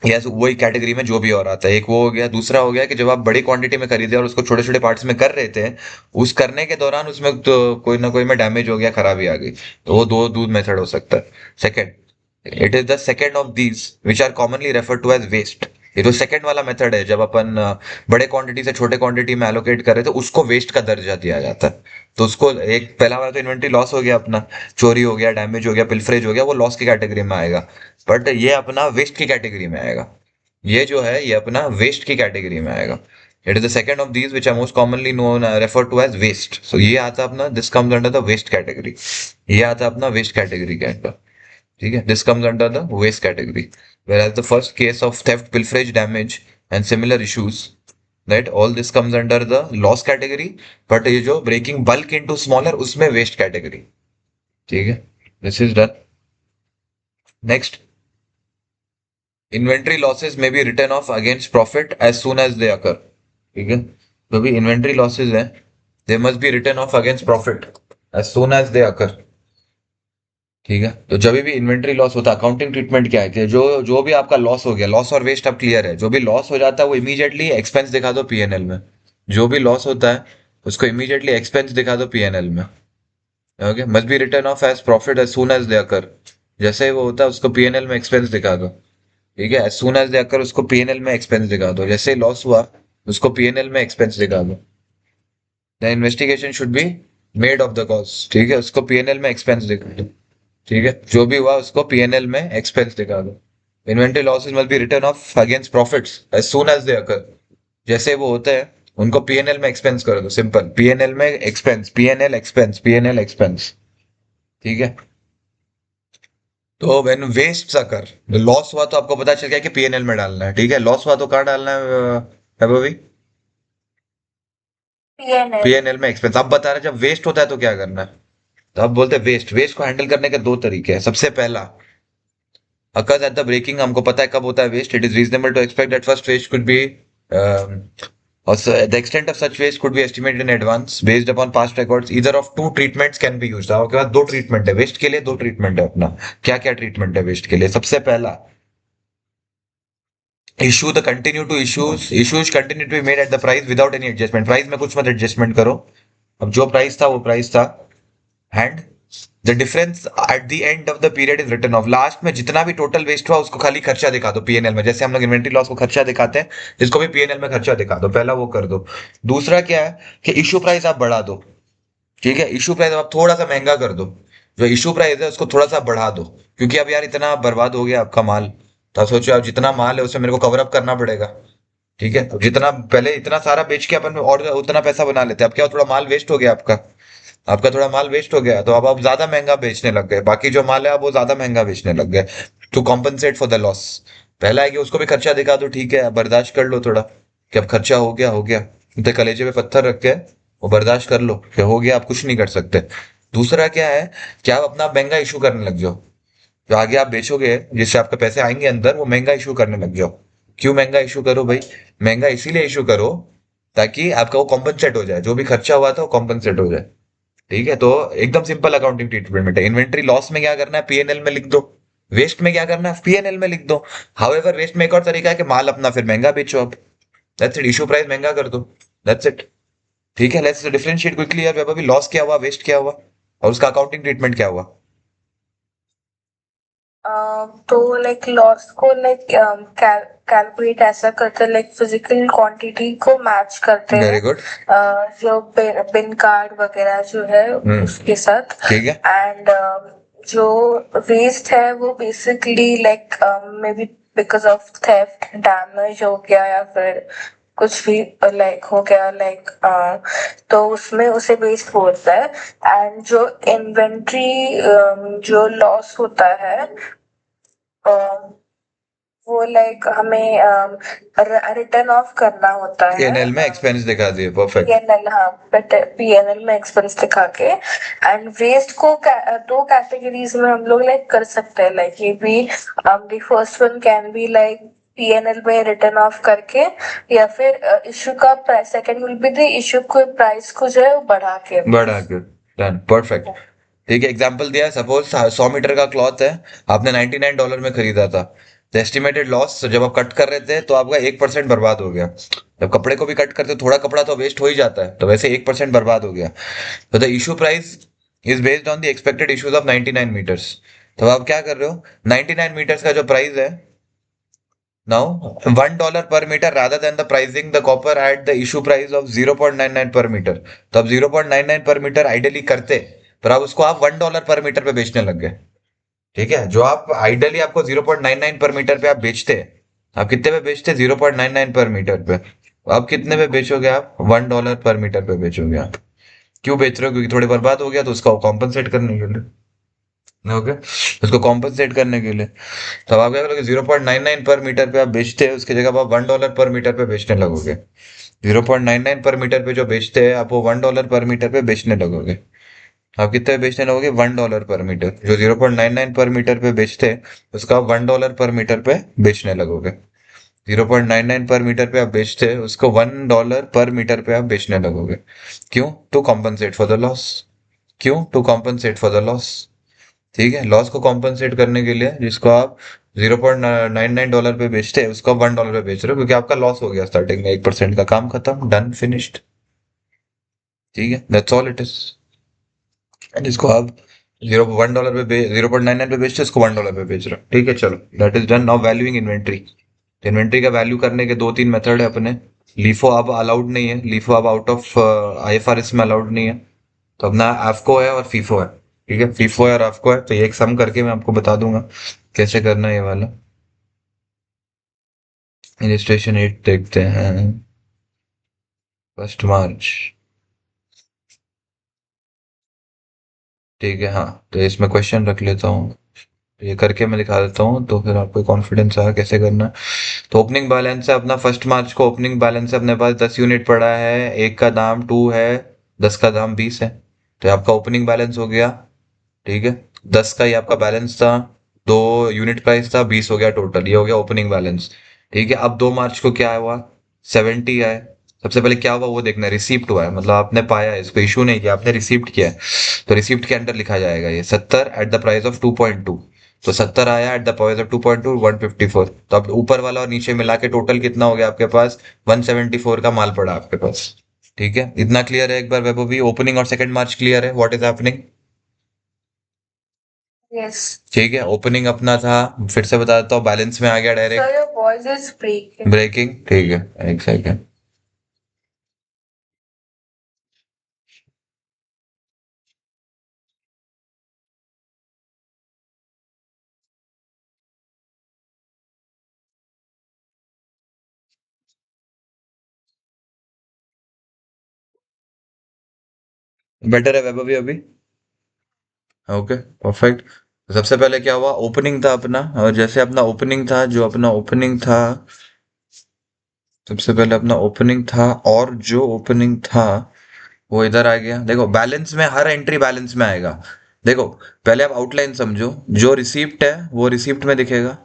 या वही कैटेगरी में जो भी और आता है, एक वो हो गया। दूसरा हो गया कि जब आप बड़ी क्वांटिटी में खरीदे और उसको छोटे छोटे पार्ट्स में कर रहे थे, उस करने के दौरान उसमें तो कोई ना कोई में डैमेज हो गया, खराबी आ गई, तो वो दो दूध मेथड हो सकता है। Second, it is the second of these which are commonly refer to as waste. ये तो सेकंड वाला मेथड है, जब अपन बड़े क्वांटिटी से छोटे क्वांटिटी में एलोकेट कर रहे थे उसको वेस्ट का दर्जा दिया जाता है। तो उसको एक पहला वाला तो इन्वेंट्री लॉस हो गया अपना, चोरी हो गया, डैमेज हो गया, पिलफरेज हो गया, वो लॉस की कैटेगरी में आएगा। बट ये अपना वेस्ट की कैटेगरी में आएगा। ये जो है ये अपना वेस्ट की कैटेगरी में आएगा। It is the second of these which are most commonly known refer to as waste. So ये आता है अपना, this comes under the waste category. ये आता है अपना वेस्ट कैटेगरी के अंदर। ठीक है, this comes under the waste category. Whereas the first case of theft, pilferage, damage and similar issues, right, all this comes under the loss category. But ये जो breaking bulk into smaller उसमें waste category। ठीक है, this is done। Next, inventory losses may be written off against profit as soon as they occur। ठीक है, जो भी inventory losses हैं they must be written off against profit as soon as they occur। ठीक है, तो जब भी इन्वेंट्री लॉस होता है, अकाउंटिंग ट्रीटमेंट क्या है कि जो जो भी आपका लॉस हो गया, लॉस और वेस्ट अब क्लियर है, जो भी लॉस हो जाता है वो इमीडिएटली एक्सपेंस दिखा दो पीएनएल में। जो भी लॉस होता है उसको इमीडिएटली एक्सपेंस दिखा दो पीएनएल में। Okay, must be written off as profit as soon as they occur. जैसे ही वो होता है उसको पीएनएल में एक्सपेंस दिखा दो। ठीक है, एज सून एज दे अकर उसको पीएनएल में एक्सपेंस दिखा दो। जैसे ही लॉस हुआ उसको पीएनएल में एक्सपेंस दिखा दो। The investigation should be made of the cause. ठीक है, उसको पीएनएल में एक्सपेंस दिखा दो। ठीक है, जो भी हुआ उसको पीएनएल में एक्सपेंस दिखा दो। Inventory losses must be written off against profits as soon as they occur. जैसे वो होते हैं उनको पीएनएल में एक्सपेंस कर दो। सिंपल, पीएनएल में expense, PNL expense, PNL expense. ठीक है, तो व्हेन वेस्ट अकर, लॉस हुआ तो आपको पता चल गया कि पीएनएल में डालना है। ठीक है, लॉस हुआ तो कहाँ डालना है वैभवी? PNL। पीएनएल में एक्सपेंस। अब बता रहे जब वेस्ट होता है तो क्या करना है। तो अब बोलते हैं वेस्ट, वेस्ट को हैंडल करने के दो तरीके हैं। सबसे पहला, occurs at the breaking, हमको पता है कब होता है waste. It is reasonable to expect that first waste could be the extent of such waste could be estimated in advance based upon past records। either of two treatments can be used। आपके पास दो treatment है waste के लिए, दो treatment है अपना। क्या क्या ट्रीटमेंट है वेस्ट के लिए? सबसे पहला, issue the continue to issues continue to be made at the price without any adjustment. Price में कुछ मत एडजस्टमेंट करो। अब जो प्राइस था वो प्राइस था। And the difference at the end of the period is return of. Last में जितना भी टोटल वेस्ट हुआ उसको खाली खर्चा दिखा दो पीएनएल में। जैसे हम लोग इन्वेंट्री लॉस को खर्चा दिखाते हैं, इसको भी पीएनएल में खर्चा दिखा दो। पहला वो कर दो। दूसरा क्या है कि इशू प्राइस आप बढ़ा दो। ठीक है, इशू प्राइस आप थोड़ा सा महंगा कर दो। जो इशू प्राइस है उसको थोड़ा सा बढ़ा दो, क्योंकि अब यार इतना बर्बाद हो गया आपका माल। तो आप सोचो, अब जितना माल है उसे मेरे को कवर अप करना पड़ेगा। ठीक है, तो जितना पहले इतना सारा बेच के अपन और उतना पैसा बना लेते हैं। अब क्या, थोड़ा माल वेस्ट हो गया आपका। आपका थोड़ा माल वेस्ट हो गया तो अब आप ज्यादा महंगा बेचने लग गए। बाकी जो माल है अब वो ज्यादा महंगा बेचने लग गए to compensate for the loss. पहला है कि उसको भी खर्चा दिखा दो। ठीक है, अब बर्दाश्त कर लो थोड़ा कि अब खर्चा हो गया, हो गया। तो कलेजे पे पत्थर रख के वो बर्दाश्त कर लो कि हो गया, आप कुछ नहीं कर सकते। दूसरा क्या है कि आप अपना महंगा इशू करने लग जाओ। जो आगे आप बेचोगे जिससे आपके पैसे आएंगे अंदर, वो महंगा इशू करने लग जाओ। क्यों महंगा इशू करो भाई? महंगा इसीलिए इशू करो ताकि आपका वो कॉम्पनसेट हो जाए, जो भी खर्चा हुआ था वो कॉम्पनसेट हो जाए। ठीक है, तो एकदम सिंपल अकाउंटिंग ट्रीटमेंट है। इन्वेंट्री लॉस में क्या करना है, पीएनएल में लिख दो। वेस्ट में क्या करना है, पीएनएल में लिख दो। हाउएवर वेस्ट में एक और तरीका है कि माल अपना फिर महंगा बेचो। अब दैट्स इट, इशू प्राइस महंगा कर दो। That's it. ठीक है, लेट्स डिफरेंशिएट क्विकली यार। अभी लॉस क्या हुआ, वेस्ट क्या हुआ और उसका अकाउंटिंग ट्रीटमेंट क्या हुआ? तो लाइक लॉस को लाइक कैलकुलेट ऐसा करते हैं, लाइक फिजिकल क्वांटिटी को मैच करते वेरी हैं गुड। जो बिन कार्ड वगैरह जो है उसके साथ। ठीक है, एंड जो वेस्ट है वो basically like may be because of theft, damage हो गया या फिर कुछ भी लाइक हो गया लाइक, तो उसमें उसे वेस्ट बोलता है। एंड जो इन्वेंट्री जो लॉस होता है वो लाइक हमें रिटर्न ऑफ करना होता है। पीएनएल में एक्सपेंस दिखा दिए, परफेक्ट। पीएनएल, हाँ, बट पीएनएल में एक्सपेंस दिखा के। एंड वेस्ट को दो कैटेगरीज में हम लोग लाइक कर सकते हैं। लाइक ये भी the first one can be like PNL में रिटर्न ऑफ करके, या फिर इशू का price, second will be the issue को प्राइस को जो है वो बढ़ा के। Done, perfect. ठीक है, एग्जांपल दिया, सपोज 100 मीटर का क्लॉथ है, आपने $99 में खरीदा था। द एस्टिमेटेड लॉस, जब आप कट कर रहे थे तो आपका 1% बर्बाद हो गया। जब कपड़े को भी कट करते थोड़ा कपड़ा तो वेस्ट हो ही जाता है, तो वैसे 1% बर्बाद हो गया। तो the issue price is based on the expected issues of 99 metres. तो आप क्या कर रहे हो, 99 मीटर्स का जो प्राइस है Now, $1 per meter rather than the pricing the copper at the issue price of 0.99 per meter. तो अब 0.99 पर मीटर आइडियली करते, पर अब उसको आप $1 पर मीटर पे बेचने लग गए। ठीक है, जो आप आइडियली आपको 0.99 पर मीटर पे आप बेचते, आप कितने पे बेचते? 0.99 पर मीटर पे। अब कितने पे बेचोगे आप? $1 पर मीटर पे बेचोगे आप। क्यों बेच रहे हो? क्योंकि थोड़े बर्बाद हो गया तो उसका कॉम्पनसेट करने के लिए। ओके, उसको कॉम्पनसेट करने के लिए। तब आप क्या करोगे? 0.99 पर मीटर पे आप बेचते हैं, उसकी जगह आप $1 पर मीटर पे बेचने लगोगे। 0.99 पर मीटर पे जो बेचते हैं आप, वो $1 पर मीटर पे बेचने लगोगे। आप कितने पे बेचने लगोगे? $1 पर मीटर। जो 0.99 पर मीटर पे बेचते हैं, उसका आप $1 पर मीटर पे बेचने लगोगे। 0.99 पर मीटर पे आप बेचते हैं, उसको $1 पर मीटर पे आप बेचने लगोगे। क्यों? To compensate for the loss. क्यों? To compensate for the loss. ठीक है, लॉस को कॉम्पनसेट करने के लिए, जिसको आप $0.99 पे बेचते हैं, उसको आप $1 पे बेच रहे हो, क्योंकि आपका लॉस हो गया स्टार्टिंग में 1% का। काम खत्म, डन, फिनिश्ड। ठीक है, दैट्स ऑल इट इज। जिसको आप $0.99 पे बेचते हो, उसको $1 पे बेच रहे हो। ठीक है, चलो, that is done. Now valuing inventory. Inventory का वैल्यू करने के दो तीन मेथड है अपने। लीफो अब अलाउड नहीं है, लीफो अब आउट ऑफ आईएफआरएस में अलाउड नहीं है। तो अपना एफको है और फीफो है। ठीक है, फीफो है और एफको है, तो ये एक सम करके मैं आपको बता दूंगा कैसे करना है ये वाला। इलिस्ट्रेशन 8 देखते हैं। 1 मार्च। ठीक है, हाँ, तो इसमें क्वेश्चन रख लेता हूँ। ये करके मैं दिखा देता हूँ, तो फिर आपको कॉन्फिडेंस आया कैसे करना है। तो ओपनिंग बैलेंस है अपना, 1 मार्च को ओपनिंग बैलेंस है अपने पास 10 यूनिट पड़ा है, एक का दाम 2 है, 10 का दाम 20 है। तो ये आपका ओपनिंग बैलेंस हो गया। ठीक है, 10 का ये आपका बैलेंस था, 2 यूनिट प्राइस था, 20 हो गया टोटल, ये हो गया ओपनिंग बैलेंस। ठीक है, अब 2 मार्च को क्या हुआ? 70 आए। सबसे पहले क्या हुआ वो देखना है, रिसीप्ट हुआ है, मतलब आपने पाया है, इसको इशू नहीं किया, आपने रिसीप्ट किया है। तो रिसीप्ट के अंदर लिखा जाएगा ये 70 एट द प्राइस ऑफ 2.2। तो 70 आया एट द प्राइस ऑफ 2.2, 154। तो अब ऊपर वाला और नीचे मिला के टोटल कितना हो गया आपके पास? 174 का माल पड़ा आपके पास। ठीक है, इतना क्लियर है एक बार वैभव भी? ओपनिंग और 2 मार्च क्लियर है, व्हाट इज हैपनिंग? Yes. ठीक है, ओपनिंग अपना था, फिर से बता देता हूँ, बैलेंस में आ गया Sir, direct. your voice is breaking. Breaking, ठीक है, एक सेकेंड। बेटर है वैभव भी अभी? Okay, perfect. सबसे पहले क्या हुआ? ओपनिंग था अपना, और जैसे अपना ओपनिंग था, जो अपना ओपनिंग था, सबसे पहले अपना ओपनिंग था, और जो ओपनिंग था वो इधर आ गया। देखो, बैलेंस में हर एंट्री बैलेंस में आएगा। देखो, पहले आप आउटलाइन समझो। जो रिसीप्ट है वो रिसीप्ट में दिखेगा।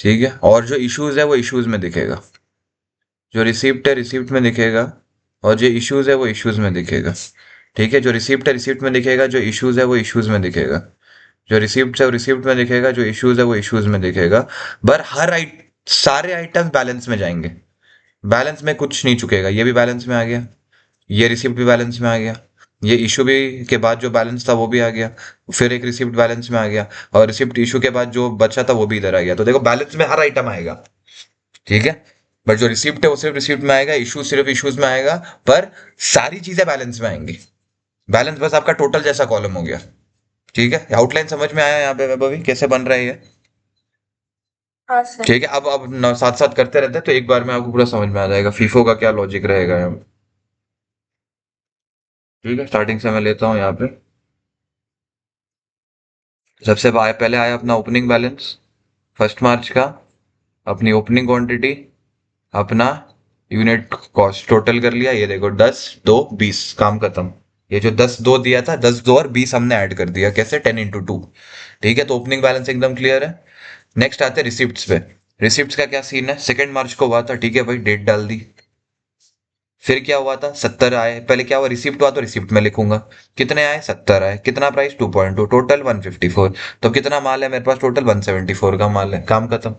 ठीक है, और जो इश्यूज है वो इश्यूज में दिखेगा। जो रिसीप्ट है रिसीप्ट में दिखेगा, और जो इश्यूज है वो इश्यूज में दिखेगा। ठीक है, जो रिसीप्ट है रिसीप्ट में दिखेगा, जो इश्यूज है वो इश्यूज में दिखेगा। जो रिसीप्ट है वो रिसीप्ट में दिखेगा, जो इश्यूज है वो इश्यूज में दिखेगा। पर सारे आइटम्स बैलेंस में जाएंगे। बैलेंस में कुछ नहीं चुकेगा। ये भी बैलेंस में आ गया, ये रिसिप्ट भी बैलेंस में आ गया, ये इशू भी के बाद जो बैलेंस था वो भी आ गया, फिर एक रिसिप्ट बैलेंस में आ गया, और रिसिप्ट इशू के बाद जो बचा था वो भी इधर आ गया। तो देखो, बैलेंस में हर आइटम आएगा। ठीक है, बट जो रिसिप्ट है वो सिर्फ रिसिप्ट में आएगा, इशू सिर्फ इश्यूज में आएगा। पर सारी चीजें बैलेंस में आएंगी। बैलेंस बस आपका टोटल जैसा कॉलम हो गया। ठीक है, आउटलाइन समझ में आया यहाँ पे वैभवी कैसे बन रहा है ये? हाँ सर। ठीक है, अब साथ साथ करते रहते हैं तो एक बार में आपको पूरा समझ में आ जाएगा फीफो का क्या लॉजिक रहेगा यहाँ। ठीक है, स्टार्टिंग से मैं लेता हूँ यहाँ पे। पहले आया अपना ओपनिंग बैलेंस 1 मार्च का, अपनी ओपनिंग क्वांटिटी, अपना यूनिट कॉस्ट टोटल कर लिया। ये देखो, 10, 2, 20, काम खत्म। ये जो 10, 2 दिया था, 10, 2 और 20 हमने ऐड कर दिया। कैसे? 10 × 2। ठीक है, तो ओपनिंग बैलेंस एकदम क्लियर है। नेक्स्ट आते हैं रिसिप्ट्स पे। रिसिप्ट्स का क्या सीन है? 2 मार्च को हुआ था, ठीक है भाई, डेट डाल दी। फिर क्या हुआ था? 70 आए। पहले क्या हुआ? रिसिप्ट हुआ तो रिसिप्ट में लिखूंगा। कितने आए? 70 आए। कितना प्राइस? 2.2, टोटल 154। तो कितना माल है मेरे पास? टोटल 174 का माल है, काम खत्म।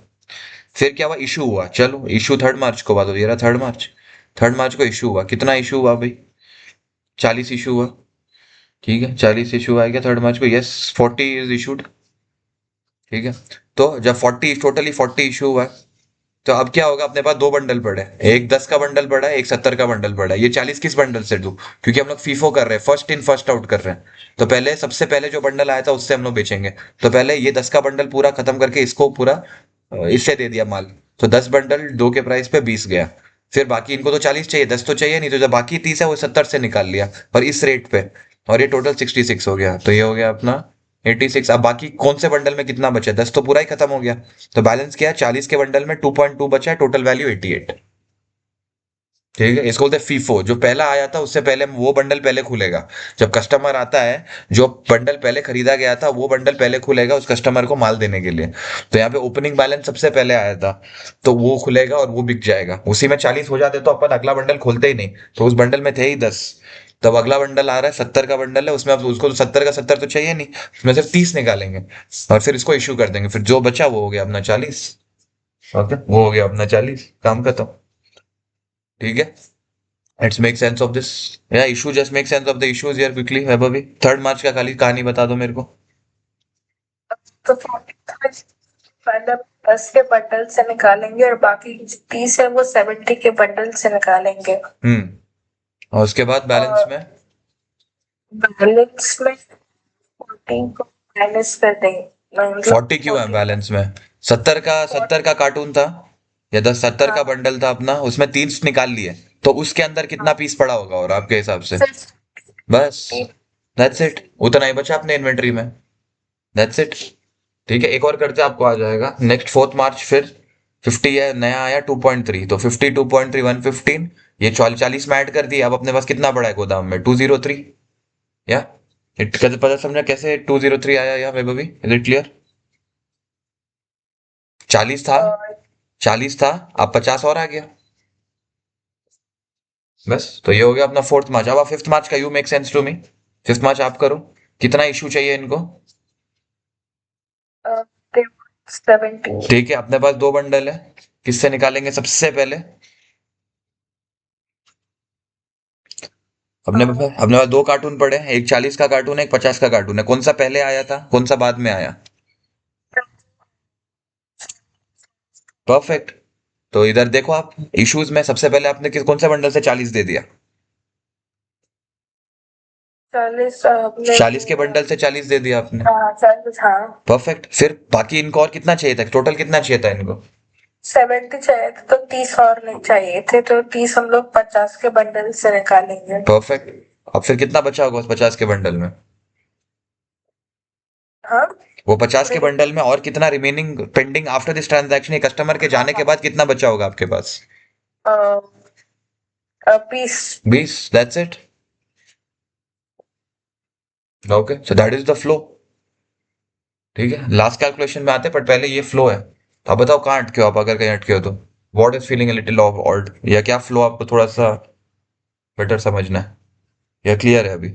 फिर क्या हुआ? इशू हुआ। चलो, इशू 3 मार्च को हुआ, तो ये रहा 3 मार्च। 3 मार्च को इशू हुआ। कितना इशू हुआ भाई? 40 इशू हुआ। ठीक है, 40 इशू आ गया 3 मार्च को। Yes, 40 is issued. ठीक है, तो जब 40 टोटली 40 इशू हुआ है, तो अब क्या होगा, अपने पास दो बंडल पड़े हैं, एक 10 का बंडल पड़ा है, एक 70 का बंडल पड़ा है। ये 40 किस बंडल से दूं, क्योंकि हम लोग फीफो कर रहे हैं, फर्स्ट इन फर्स्ट आउट कर रहे हैं। तो पहले सबसे पहले जो बंडल आया था उससे हम लोग बेचेंगे। तो पहले ये 10 का बंडल पूरा खत्म करके इसको पूरा इससे दे दिया माल। तो 10 बंडल 2 के प्राइस पे 20 गया। फिर बाकी इनको तो 40 चाहिए, 10 तो चाहिए नहीं, तो जो बाकी 30 है वो 70 से निकाल लिया और इस रेट पे, और ये टोटल 66 हो गया। तो ये हो गया अपना 86। अब बाकी कौन से बंडल में कितना बचा, 10 तो पूरा ही खत्म हो गया। तो बैलेंस क्या है, 40 के बंडल में 2.2 बचा है, टोटल वैल्यू 88। ठीक है, इसको बोलते हैं फीफो। जो पहला आया था उससे पहले वो बंडल पहले खुलेगा। जब कस्टमर आता है, जो बंडल पहले खरीदा गया था वो बंडल पहले खुलेगा उस कस्टमर को माल देने के लिए। तो यहाँ पे ओपनिंग बैलेंस सबसे पहले आया था, तो वो खुलेगा और वो बिक जाएगा। उसी में 40 हो जाते तो अपन अगला बंडल खोलते ही नहीं। तो उस बंडल में थे ही 10। तब अगला बंडल आ रहा है, 70 का बंडल है, उसमें अब उसको 70 का 70 तो चाहिए नहीं, उसमें सिर्फ 30 निकालेंगे और फिर इसको इशू कर देंगे। फिर जो बचा वो हो गया अपना 40। ओके, वो हो गया अपना 40, काम खत्म। ठीक है, let's make sense of this. या issue, just make sense of the issues here quickly. Vaibhavi, 3 मार्च का खाली कहानी बता दो मेरे को। तो 40 पहले 10 के बंडल से निकालेंगे और बाकी 30 है वो 70 के बंडल से निकालेंगे। और उसके बाद बैलेंस और में बैलेंस में 14 को माइनस कर देंगे, मतलब 40 क्यों है 14 बैलेंस में? 70 का कार्टून था या 10 70 का हाँ, बंडल था अपना, उसमें 30 निकाल लिए। तो उसके अंदर कितना हाँ, पीस पड़ा होगा और आपके हिसाब से? सिर्फ बस, दैट्स इट, उतना ही बचा अपने इन्वेंट्री में। That's it. ठीक है, एक और करते आपको आ जाएगा नेक्स्ट 4 मार्च। फिर 50 है, नया आया 2.3, तो 50 2.3 115। ये 40 में ऐड कर दिया। अब अपने पास कितना पड़ा है गोदाम में? 203। या इट कैसे पता समझा कैसे 203 आया यहाँ पे? भी इज इट क्लियर? 40 था, 40 था, अब 50 और आ गया। बस, तो ये हो गया अपना 4 मार्च। अब 5 मार्च का you make sense to me. 5 मार्च आप करो, कितना इशू चाहिए इनको? 70। ठीक है, अपने पास दो बंडल है, किससे निकालेंगे सबसे पहले? अपने पास दो कार्टून पड़े हैं, एक 40 का कार्टून है, एक 50 का कार्टून है। कौन सा पहले आया था, कौन सा बाद में आया? परफेक्ट। तो इधर देखो आप, इश्यूज में सबसे पहले आपने किस कौन से बंडल से 40 दे दिया? 40 40 के बंडल से 40 दे दिया आपने। हाँ 40, हाँ परफेक्ट। फिर बाकी इनको और कितना चाहिए था, टोटल कितना चाहिए था इनको? 70 चाहिए थे तो 30 और नहीं चाहिए थे, तो 30 हम लोग 50 के बंडल से निकालेंगे। परफेक्ट। अब फिर कितना बचा होगा उस 50 के बंडल में? हाँ, वो 50 के बंडल में और कितना remaining pending after this transaction, ये कस्टमर के जाने के बाद कितना बचा होगा आपके पास? 20। 20, that's it. Okay, so that is the flow. ठीक है, लास्ट कैलकुलेशन में आते हैं, बट पहले ये फ्लो है। तो आप बताओ कहाँ अटके हो आप, अगर कहीं अटके हो तो? What is feeling a little of odd, या क्या फ्लो आपको थोड़ा सा बेटर समझना है, या क्लियर है अभी?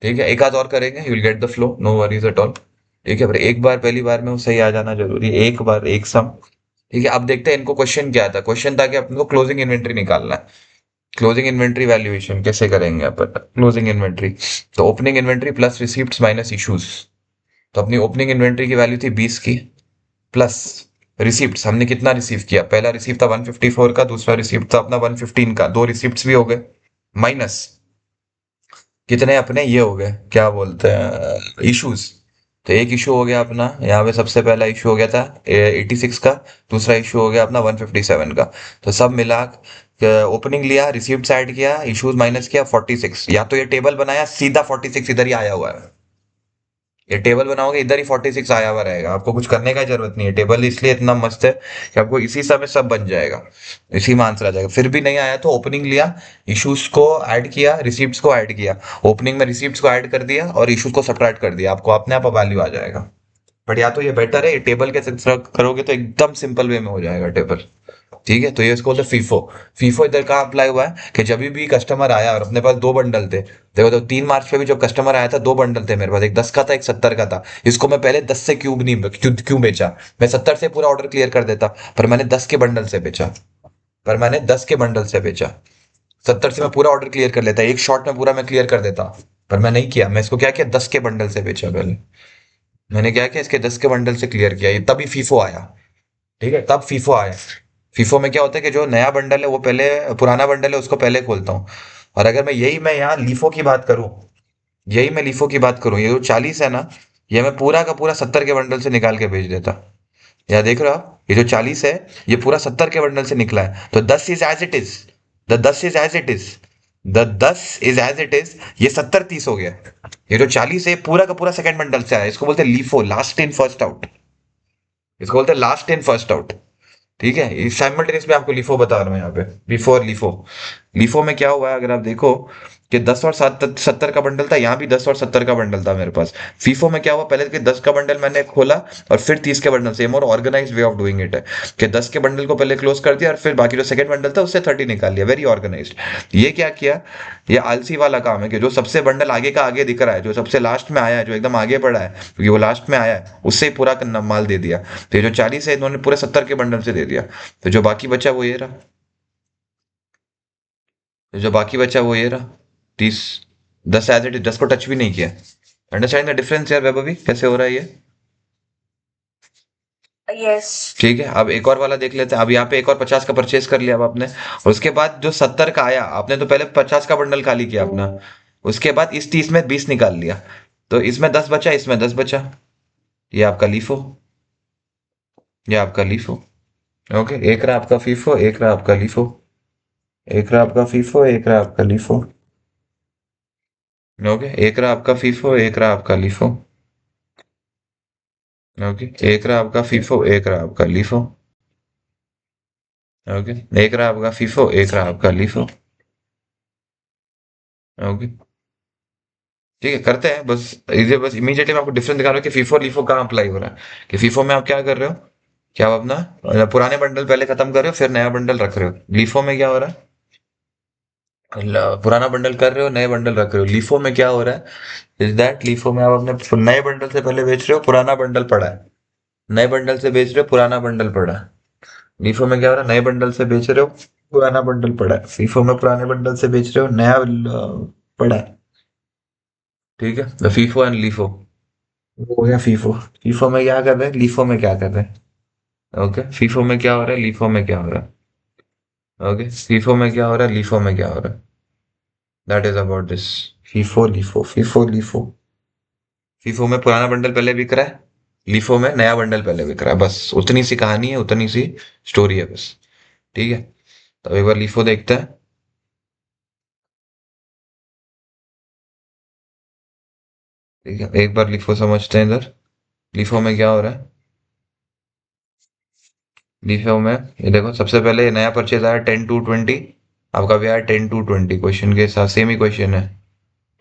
ठीक है, एक आध और करेंगे, you will get the flow, no worries at all. ठीक है, पर एक बार पहली बार में वो सही आ जाना जरूरी है, एक बार एक सम। ठीक है, अब देखते हैं इनको क्वेश्चन क्या था। क्वेश्चन था कि अपन को क्लोजिंग इन्वेंट्री निकालना है। क्लोजिंग इन्वेंट्री वैल्यूएशन कैसे करेंगे अपन? क्लोजिंग इन्वेंट्री, तो opening inventory plus receipts minus issues. तो अपनी ओपनिंग इन्वेंट्री की वैल्यू थी 20 की, प्लस रिसिप्ट्स हमने कितना रिसीव किया, पहला रिसीप्ट था 154 का, दूसरा रिसीप्ट था अपना 115 का, दो रिसिप्ट्स भी हो गए, माइनस कितने अपने ये हो गए, क्या बोलते हैं, इश्यूज। तो एक इशू हो गया अपना यहाँ पे, सबसे पहला इशू हो गया था 86 का, दूसरा इशू हो गया अपना 157 का। तो सब मिला ओपनिंग लिया, रिसीप्ट ऐड किया, इश्यूज माइनस किया, 46। या तो ये टेबल बनाया सीधा 46 इधर ही आया हुआ है। ये टेबल बनाओगे इधर ही 46 आया हुआ रहेगा, आपको कुछ करने का जरूरत नहीं है। टेबल इसलिए इतना मस्त है कि आपको इसी समय सब बन जाएगा, इसी में आंसर आ जाएगा। फिर भी नहीं आया तो ओपनिंग लिया, इश्यूज को ऐड किया, रिसीप्ट्स को ऐड किया, ओपनिंग में रिसीप्ट्स को ऐड कर दिया और इश्यूज को सब्ट्रैक्ट कर दिया, आपको अपने आप वैल्यू आ जाएगा। बट या तो ये बेटर है, ये टेबल के साथ करोगे तो एकदम सिंपल वे में हो जाएगा टेबल। ठीक है, तो ये इसको बोलते फीफो। फीफो इधर कहाँ अप्लाई हुआ है कि जब भी कस्टमर आया और अपने पास दो बंडल थे, देखो तो 3 मार्च पे भी जब कस्टमर आया था दो बंडल थे मेरे पास, एक 10 का था एक 70 का था। इसको मैं पहले 10 से क्यूब नहीं क्यों बेचा, मैं 70 से पूरा ऑर्डर क्लियर कर देता, पर मैंने 10 के बंडल से बेचा। पर मैंने 10 के बंडल से बेचा, 70 से मैं पूरा ऑर्डर क्लियर कर लेता, एक शॉट में पूरा मैं क्लियर कर देता, पर मैं नहीं किया, मैं इसको क्या किया, 10 के बंडल से बेचा पहले। मैंने क्या किया, इसके 10 के बंडल से क्लियर किया, ये तभी फीफो आया। ठीक है, तब फीफो आया। फीफो में क्या होता है कि जो नया बंडल है वो पहले, पुराना बंडल है उसको पहले खोलता हूँ। और अगर मैं यहाँ लीफो की बात करूँ, यही मैं लीफो की बात करूँ, ये जो 40 है ना, ये मैं पूरा का पूरा 70 के बंडल से निकाल के भेज देता। यहाँ देख रहे हो आप, ये जो 40 है, ये पूरा 70 के बंडल से निकला है, तो 10 is as it is. The 10 is as it is. The 10 is as it is. ये 70 30 हो गया। ये जो 40 है पूरा का पूरा सेकंड बंडल से आया, इसको बोलते हैं LIFO, last in first out. इसको बोलते हैं लास्ट इन फर्स्ट आउट। ठीक है, साइमल्टेनियस में आपको लिफो बता रहा हूँ यहाँ पे, बिफोर लिफो। लिफो में क्या हुआ है, अगर आप देखो कि 10 और 70 का बंडल था, यहाँ भी 10 और 70 का बंडल था मेरे पास। फीफो में क्या हुआ, पहले कि 10 का बंडल मैंने खोला और फिर 30 के बंडल से, more organise way of doing it है कि 10 के बंडल को पहले क्लोज कर दिया और फिर बाकी जो सेकंड बंडल था उससे 30 निकाल लिया, वेरी ऑर्गेनाइज। ये क्या किया, ये आलसी वाला काम है कि जो सबसे बंडल आगे का आगे दिख रहा है, जो सबसे लास्ट में आया है, जो एकदम आगे बढ़ा है क्योंकि वो लास्ट में आया है, उससे ही पूरा माल दे दिया। तो ये जो 40 है इन्होंने पूरे 70 के बंडल से दे दिया। तो जो बाकी बचा वो ये रहा। तो जो बाकी बचा वो ये रहा, 30। 10 एज इट इज, 10 को टच भी नहीं किया। अंडरस्टैंड द डिफरेंस यार वैभवी, कैसे हो रहा है ये? यस। ठीक है, अब एक और वाला देख लेते हैं। अब यहाँ पे एक और 50 का परचेज कर लिया अब आपने, और उसके बाद जो 70 का आया, आपने तो पहले 50 का बंडल खाली किया अपना, उसके बाद इस 30 में 20 निकाल लिया, तो इसमें 10 बचा, इसमें 10 बचा। ये आपका लीफो, ये आपका लीफो। ओके, एक रहा आपका फीफो, एक रहा आपका लीफो। एक रहा आपका फीफो, एक रहा आपका लीफो। ओके, एक रहा आपका फीफो, एक रहा आपका लीफो। ओके, एक रहा आपका फीफो, एक रहा आपका लीफो। ओके, एक रहा आपका फीफो, एक रहा आपका लीफो। ओके, ठीक है, करते हैं बस। इसे बस इमीडिएटली मैं आपको डिफरेंस दिखा रहा हूँ कि फीफो और लीफो कहाँ अप्लाई हो रहा है। कि फीफो में आप क्या कर रहे हो, क्या आप अपना पुराने बंडल पहले खत्म कर रहे हो फिर नया बंडल रख रहे हो। लीफो में क्या हो रहा है, पुराना बंडल कर रहे हो, नए बंडल रख रहे हो। लीफो में क्या हो रहा है, इज दैट लीफो में आप अपने नए बंडल से पहले बेच रहे हो, पुराना बंडल पड़ा है। नए बंडल से बेच रहे हो, पुराना बंडल पड़ा है। लीफो में क्या हो रहा है, नए बंडल से बेच रहे हो, पुराना बंडल पड़ा है। फीफो में पुराने बंडल से बेच रहे हो, नया पड़ा है। ठीक है, तो फीफो एंड लीफो, वो हो गया फीफो। फीफो में क्या कर रहे हैं, लीफो में क्या कर रहे हैं। ओके, फीफो में क्या हो रहा है, लीफो में क्या हो रहा है। ओके, फीफो में क्या हो रहा है, लीफो में क्या हो रहा है। That is about this. FIFO LIFO, FIFO LIFO. FIFO में पुराना बंडल पहले बिक रहा है, लीफो में नया बंडल पहले बिक रहा है, बस उतनी सी कहानी है, उतनी सी स्टोरी है बस। ठीक है, तो एक बार लीफो देखते हैं। ठीक है, एक बार लीफो समझते हैं इधर। लीफो में क्या हो रहा है, लीफो में ये देखो, सबसे पहले नया परचेज आया 10 to 20, आपका भी आया 10 to 20, क्वेश्चन के साथ सेम ही क्वेश्चन है।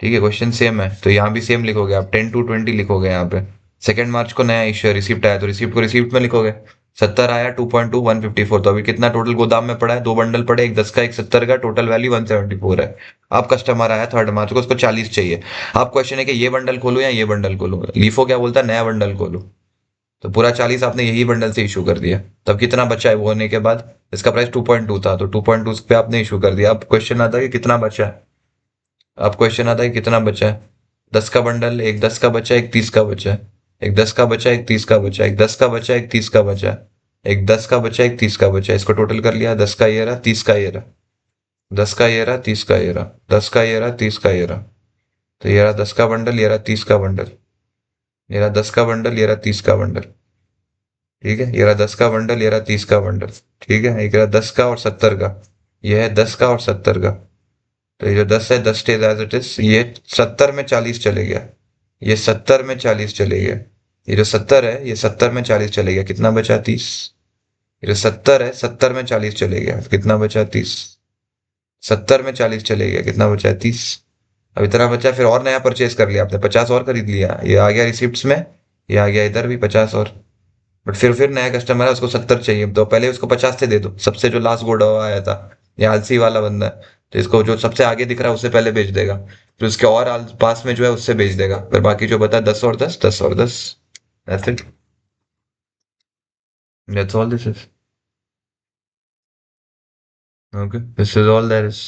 ठीक है, क्वेश्चन सेम है तो यहाँ भी सेम लिखोगे आप, 10 to 20 लिखोगे यहाँ पे। 2 मार्च को नया इश्यू रिसिप्ट आया तो रिसिप्ट को रिसिप्ट में लिखोगे। 70 आया, 2.2 154, तो अभी कितना टोटल गोदाम में पड़ा है, दो बंडल पड़े, एक 10 का एक 70 का, टोटल वैल्यू 174 है। अब कस्टमर आया 3 मार्च को, उसको 40 चाहिए। अब क्वेश्चन है कि ये बंडल खोलूं या ये बंडल खोलूं। लीफो क्या बोलता है, नया बंडल खोलो। तो पूरा 40 आपने यही बंडल से इशू कर दिया। तब कितना बचा है वो होने के बाद, इसका प्राइस 2.2 था तो 2.2 पे आपने इशू कर दिया। अब क्वेश्चन आता है कि कितना बचा है। अब क्वेश्चन आता है कि कितना बचा है। 10 का बंडल, एक 10 का बचा, एक 30 का बचा है। एक 10 का बचा, एक 30 का बचा, एक 10 का बचा, एक 30 का बचा, एक 10 का बचा, एक 30 का बचा। इसको टोटल कर लिया, 10 का ये रहा, 30 का ये रहा, 10 का ये रहा, 30 का ये रहा, 10 का ये रहा, 30 का ये रहा। तो ये रहा 10 का बंडल, ये रहा 30 का बंडल। ये रहा 10 का बंडल, ये रहा 30 का बंडल। ठीक है, ये रहा 10 का बंडल, ये रहा 30 का बंडल। ठीक है, एक रहा 10 का और 70 का। ये है 10 का और 70 का। तो ये जो 10 है, 10 स्टेज एज इट इज। ये 70 में 40 चले गया, ये 70 में 40 चले गया। ये जो 70 है, ये 70 में 40 चले गया, कितना बचा, 30। ये जो 70 है, 70 में 40 चले गया, कितना बचा, 30। 70 में 40 चले गया, कितना बचा, 30। अब इतना बचा, फिर और नया परचेज कर लिया आपने, 50 और खरीद लिया, ये आ गया रिसिप्ट्स में। ये आ गया इधर भी 50 और। बट फिर नया कस्टमर है, उसको 70 चाहिए, तो पहले उसको 50 से दे दो, सबसे जो लास्ट गोडा हुआ आया था। ये आलसी वाला बंदा है, तो इसको जो सबसे आगे दिख रहा है उससे पहले बेच देगा, फिर उसके और पास में जो है उससे बेच देगा, फिर बाकी जो बता 10 और 10, 10 और 10। That's it, that's all this is. Okay, this is all there is.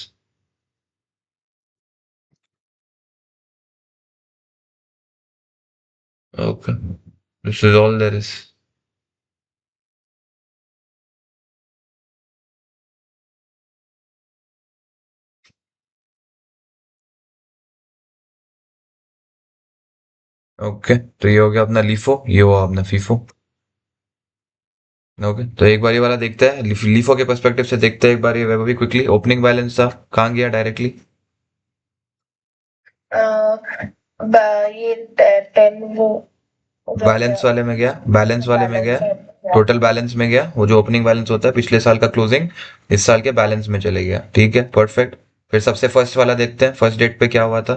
Okay. This is all there is. Okay, तो ये हो गया अपना लीफो, ये हुआ अपना फीफो। ओके, तो एक बार ये वाला देखते हैं, लीफो के पर्सपेक्टिव से देखते हैं एक बार ये वैभवी क्विकली। ओपनिंग बैलेंस था, कहाँ गया डायरेक्टली? ये 10 वो उधर बैलेंस गया, वाले में गया, बैलेंस वाले में गया, बैलेंस टोटल बैलेंस में गया, वो जो ओपनिंग बैलेंस होता है पिछले साल का क्लोजिंग, इस साल के बैलेंस में चले गया। ठीक है, परफेक्ट। फिर सबसे फर्स्ट वाला देखते हैं, फर्स्ट डेट पे क्या हुआ था,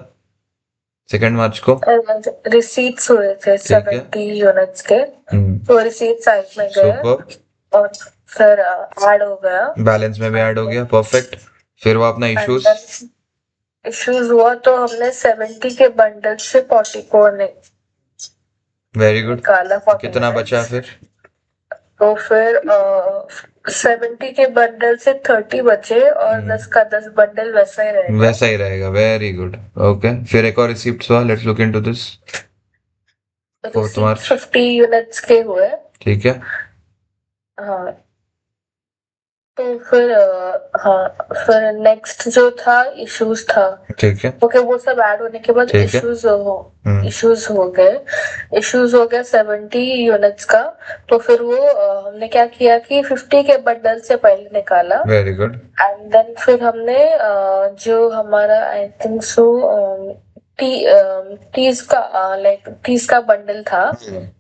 2 मार्च को। रिसीट्स हुए थे ठीक है। 70 यूनिट्स के, तो रिसीट साइड में गए सुपर। और फिर ऐड हो गया, बैलेंस में भी ऐड हो गया, परफेक्ट। फिर वो अपना इश्यूज, इश्यूज हुआ तो हमने 70 के बंडल से 40 को वेरी गुड। निकाला। कितना बचा फिर? तो फिर 70 के बंडल से 30 बचे और 10 का 10 बंडल वैसा ही रहेगा। वैसा ही रहेगा, वेरी गुड। ओके, फिर एक और रिसिप्ट हुआ, let's look into this. 4 March 50 units के हुए। ठीक है। हाँ, तो फिर हाँ, फिर नेक्स्ट जो था इश्यूज था। ठीक है। ओके, वो सब ऐड होने के बाद ठीक है। इश्यूज हो गए 70 यूनिट्स का। तो फिर वो हमने क्या किया कि 50 के बंडल से पहले निकाला, वेरी गुड। एंड देन फिर हमने जो हमारा आई थिंक सो 30 का बंडल था,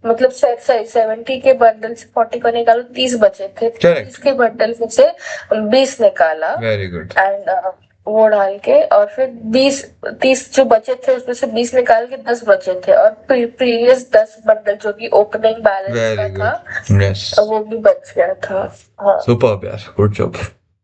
मतलब 70 के बंडल से 40 को निकालो, 30 बचे थे, 30 के बंडल में से 20 निकाला। Very good. एंड वो डाल के और फिर 30 जो बचे थे उसमें से 20 निकाल के 10 बचे थे, और प्रीवियस 10 बंडल जो कि ओपनिंग बैलेंस का था, यस, वो भी बच गया था। हाँ, सुपर यार, गुड जॉब।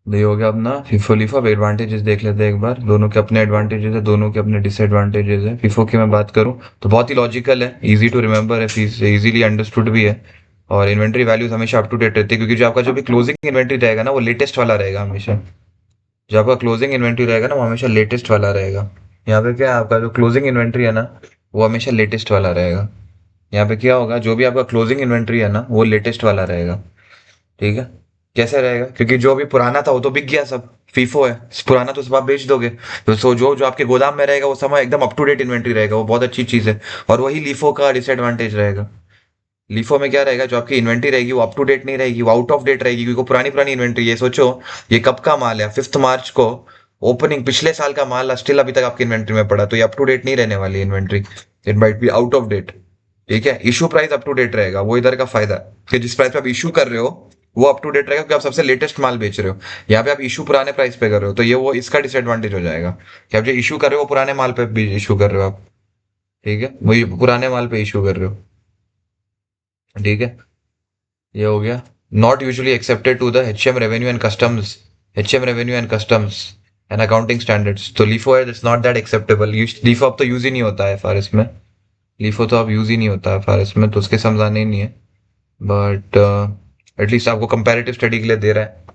ये हो गया अपना फीफो लीफो। अब एडवांटेजेस देख लेते हैं एक बार, दोनों के अपने एडवांटेजेस है, दोनों के अपने डिसएडवांटेजेस है। फीफो की मैं बात करूं तो बहुत ही लॉजिकल है, इजी टू रिमेंबर है, इजीली अंडरस्टूड भी है, और इन्वेंट्री वैल्यूज हमेशा अप टू डेट रहती है, क्योंकि जो आपका जो भी क्लोजिंग इन्वेंट्री रहेगा ना वो लेटेस्ट वाला रहेगा हमेशा। जो आपका क्लोजिंग इन्वेंट्री रहेगा ना वो हमेशा लेटेस्ट वाला रहेगा। यहाँ पे क्या है, आपका जो क्लोजिंग इन्वेंट्री है ना वो हमेशा लेटेस्ट वाला रहेगा। यहाँ पे क्या होगा, जो भी आपका क्लोजिंग इन्वेंट्री है ना वो लेटेस्ट वाला रहेगा। ठीक है, कैसे रहेगा, क्योंकि जो भी पुराना था वो तो बिक गया सब, फीफो है, पुराना तो सब आप बेच दोगे, तो सो जो जो आपके गोदाम में रहेगा वो समय एकदम अप टू डेट इन्वेंट्री रहेगा, वो बहुत अच्छी चीज है। और वही लीफो का डिसएडवांटेज रहेगा। लीफो में क्या रहेगा, जो आपकी इन्वेंट्री रहेगी वो अप टू डेट नहीं रहेगी, वो आउट ऑफ डेट रहेगी, क्योंकि वो पुरानी पुरानी इन्वेंट्री है। सोचो ये कब का माल है, 5 मार्च को ओपनिंग, पिछले साल का माल स्टिल अभी तक आपकी इन्वेंट्री में पड़ा, तो ये अप टू डेट नहीं रहने वाली inventory, it might be out of date. ठीक है, issue price up to date रहेगा, वो इधर का फायदा है कि जिस प्राइस पे आप इशू कर रहे हो वो अप टू डेट रहेगा, क्योंकि आप सबसे लेटेस्ट माल बेच रहे हो। यहाँ पे आप इशू पुराने प्राइस पे कर रहे हो, तो ये वो इसका डिसएडवांटेज हो जाएगा कि आप जो इशू कर रहे हो वो पुराने माल पे भी इशू कर रहे हो आप। ठीक है, वही पुराने माल पे इशू कर रहे हो। ठीक है, ये हो गया। Not usually accepted to the HM revenue and customs, HM revenue and customs and accounting standards, तो लीफो है, it's not that acceptable. LIFO अब तो यूज ही नहीं होता है एफआरएस में, लीफो तो अब यूज ही नहीं होता है एफआरएस में, तो उसके समझाने ही नहीं है, बट एटलीस्ट आपको कंपैरेटिव स्टडी के लिए दे रहा है।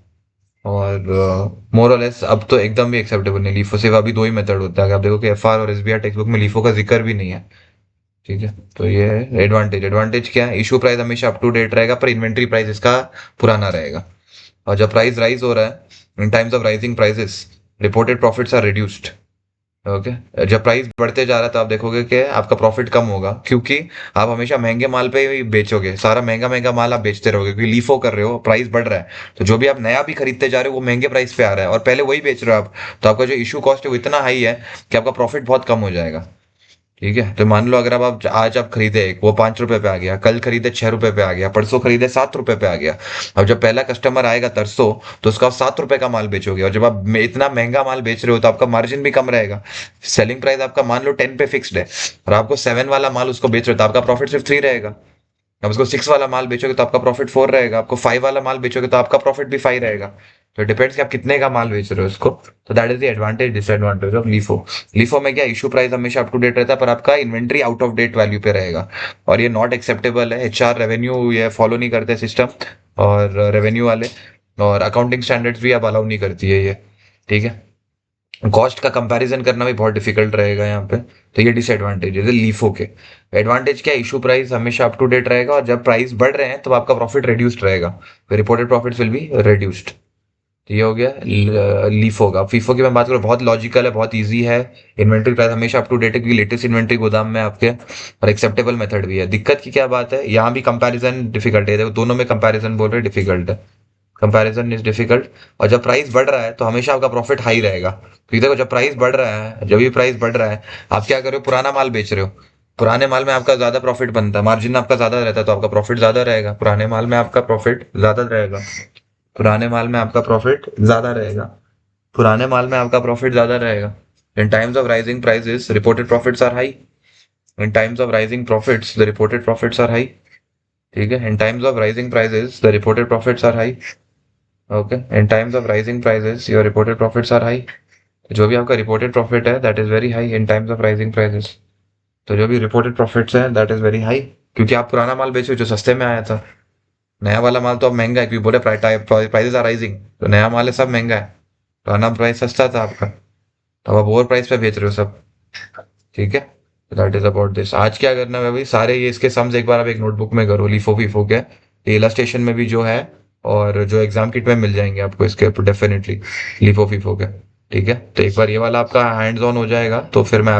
और मोर और लेस अब तो एकदम भी एक्सेप्टेबल नहीं लीफो, सिर्फ अभी 2 ही मेथड होता है, आप देखो कि एफआर और एसबीआई टेक्स्ट बुक में लीफो का जिक्र भी नहीं है। ठीक है, तो ये है एडवांटेज। एडवांटेज क्या है, इशू प्राइस हमेशा अप टू डेट रहेगा, पर इन्वेंट्री प्राइस इसका पुराना रहेगा। और जब प्राइस राइज हो रहा है, in times of rising prices reported profits are reduced. Okay, जब प्राइस बढ़ते जा रहा है तो आप देखोगे कि आपका प्रॉफिट कम होगा, क्योंकि आप हमेशा महंगे माल पे ही बेचोगे, सारा महंगा महंगा माल आप बेचते रहोगे, क्योंकि लीफो कर रहे हो, प्राइस बढ़ रहा है, तो जो भी आप नया भी खरीदते जा रहे हो वो महंगे प्राइस पे आ रहा है, और पहले वही बेच रहे हो आप, तो आपका जो इशू कॉस्ट है वो इतना हाई है कि आपका प्रॉफिट बहुत कम हो जाएगा। ठीक है, तो मान लो अगर अब आप आज आप खरीदे एक, वो 5 रुपए पे आ गया, कल खरीदे 6 रुपए पे आ गया, परसों खरीदे 7 रुपए पे आ गया। अब जब पहला कस्टमर आएगा तरसों, तो उसका आप 7 रुपए का माल बेचोगे, और जब आप इतना महंगा माल बेच रहे हो तो आपका मार्जिन भी कम रहेगा। सेलिंग प्राइस आपका मान लो 10 पे फिक्स्ड है, और आपको 7 वाला माल उसको बेच रहे हो तो आपका प्रॉफिट सिर्फ 3 रहेगा। अब उसको 6 वाला माल बेचोगे तो आपका प्रॉफिट 4 रहेगा, आपको 5 वाला माल बेचोगे तो आपका प्रॉफिट भी 5 रहेगा। तो डिपेंड्स कि आप कितने का माल बेच रहे हो उसको। तो that is the advantage disadvantage of LIFO. LIFO में क्या, इशू प्राइस हमेशा अप टू डेट रहता है, पर आपका inventory out of date value पे रहेगा, और ये नॉट एक्सेप्टेबल है, एचआर रेवेन्यू ये फॉलो नहीं करते सिस्टम, और रेवेन्यू वाले और अकाउंटिंग स्टैंडर्ड्स भी अब अलाउ नहीं करती है ये। ठीक है, कॉस्ट का कंपैरिजन करना भी बहुत डिफिकल्ट रहेगा यहाँ पे। तो ये डिसएडवांटेज है लीफो के। एडवांटेज क्या है, इशू प्राइस हमेशा अप टू डेट रहेगा, और जब प्राइस बढ़ रहे हैं तो आपका प्रॉफिट रिड्यूस्ड रहेगा, reported profits will be reduced. तो ये हो गया लीफो का। फीफो की मैं बात करूँ, बहुत लॉजिकल है, बहुत इजी है। इन्वेंट्री प्राइस हमेशा अप टू डेट है, क्योंकि लेटेस्ट इन्वेंट्री गोदाम में आपके, और एक्सेप्टेबल मेथड भी है। दिक्कत की क्या बात है, यहाँ भी कंपैरिजन डिफिकल्ट है, देखो दोनों में कंपैरिजन बोल रहे डिफिकल्ट है, कंपैरिजन इज डिफिकल्ट। और जब प्राइस बढ़ रहा है तो हमेशा आपका प्रॉफिट हाई रहेगा, क्योंकि देखो जब प्राइस बढ़ रहा है, जब भी प्राइस बढ़ रहा है, आप क्या कर रहे हो, पुराना माल बेच रहे हो। पुराने माल में आपका ज्यादा प्रॉफिट बनता है, मार्जिन आपका ज्यादा रहता है, तो आपका प्रॉफिट ज्यादा रहेगा, पुराने माल में आपका प्रॉफिट ज्यादा रहेगा। पुराने माल में आपका प्रॉफिट ज्यादा रहेगा, पुराने माल में आपका प्रॉफिट ज्यादा रहेगा। In times of rising prices reported profits are high. In times of rising profits the reported profits are high. ठीक है, in times of rising prices the reported profits are high. Okay, in times of rising prices your reported profits are high. जो भी आपका reported profit है that is very high in times of rising prices. तो जो भी reported profits है that is very high, क्योंकि आप पुराना माल बेचो जो सस्ते में आया था। नया वाला माल तो अब महंगा है, क्योंकि बोले प्राइसेस आर राइजिंग, तो नया माल है सब महंगा है, पुराना प्राइस सस्ता था आपका, तो अब आप ओवर प्राइस पे बेच रहे हो सब। ठीक है, दैट इज अबाउट दिस। आज क्या करना है भाई, सारे ये इसके सम्स एक बार आप एक नोटबुक में करो, लिफो फीफो के, ये इलस्ट्रेशन में भी जो है, और जो एग्जाम किट में मिल जाएंगे आपको इसके डेफिनेटली, लिफो फीफो के। ठीक है, तो एक बार ये वाला आपका हैंड्स ऑन हो जाएगा तो फिर मैं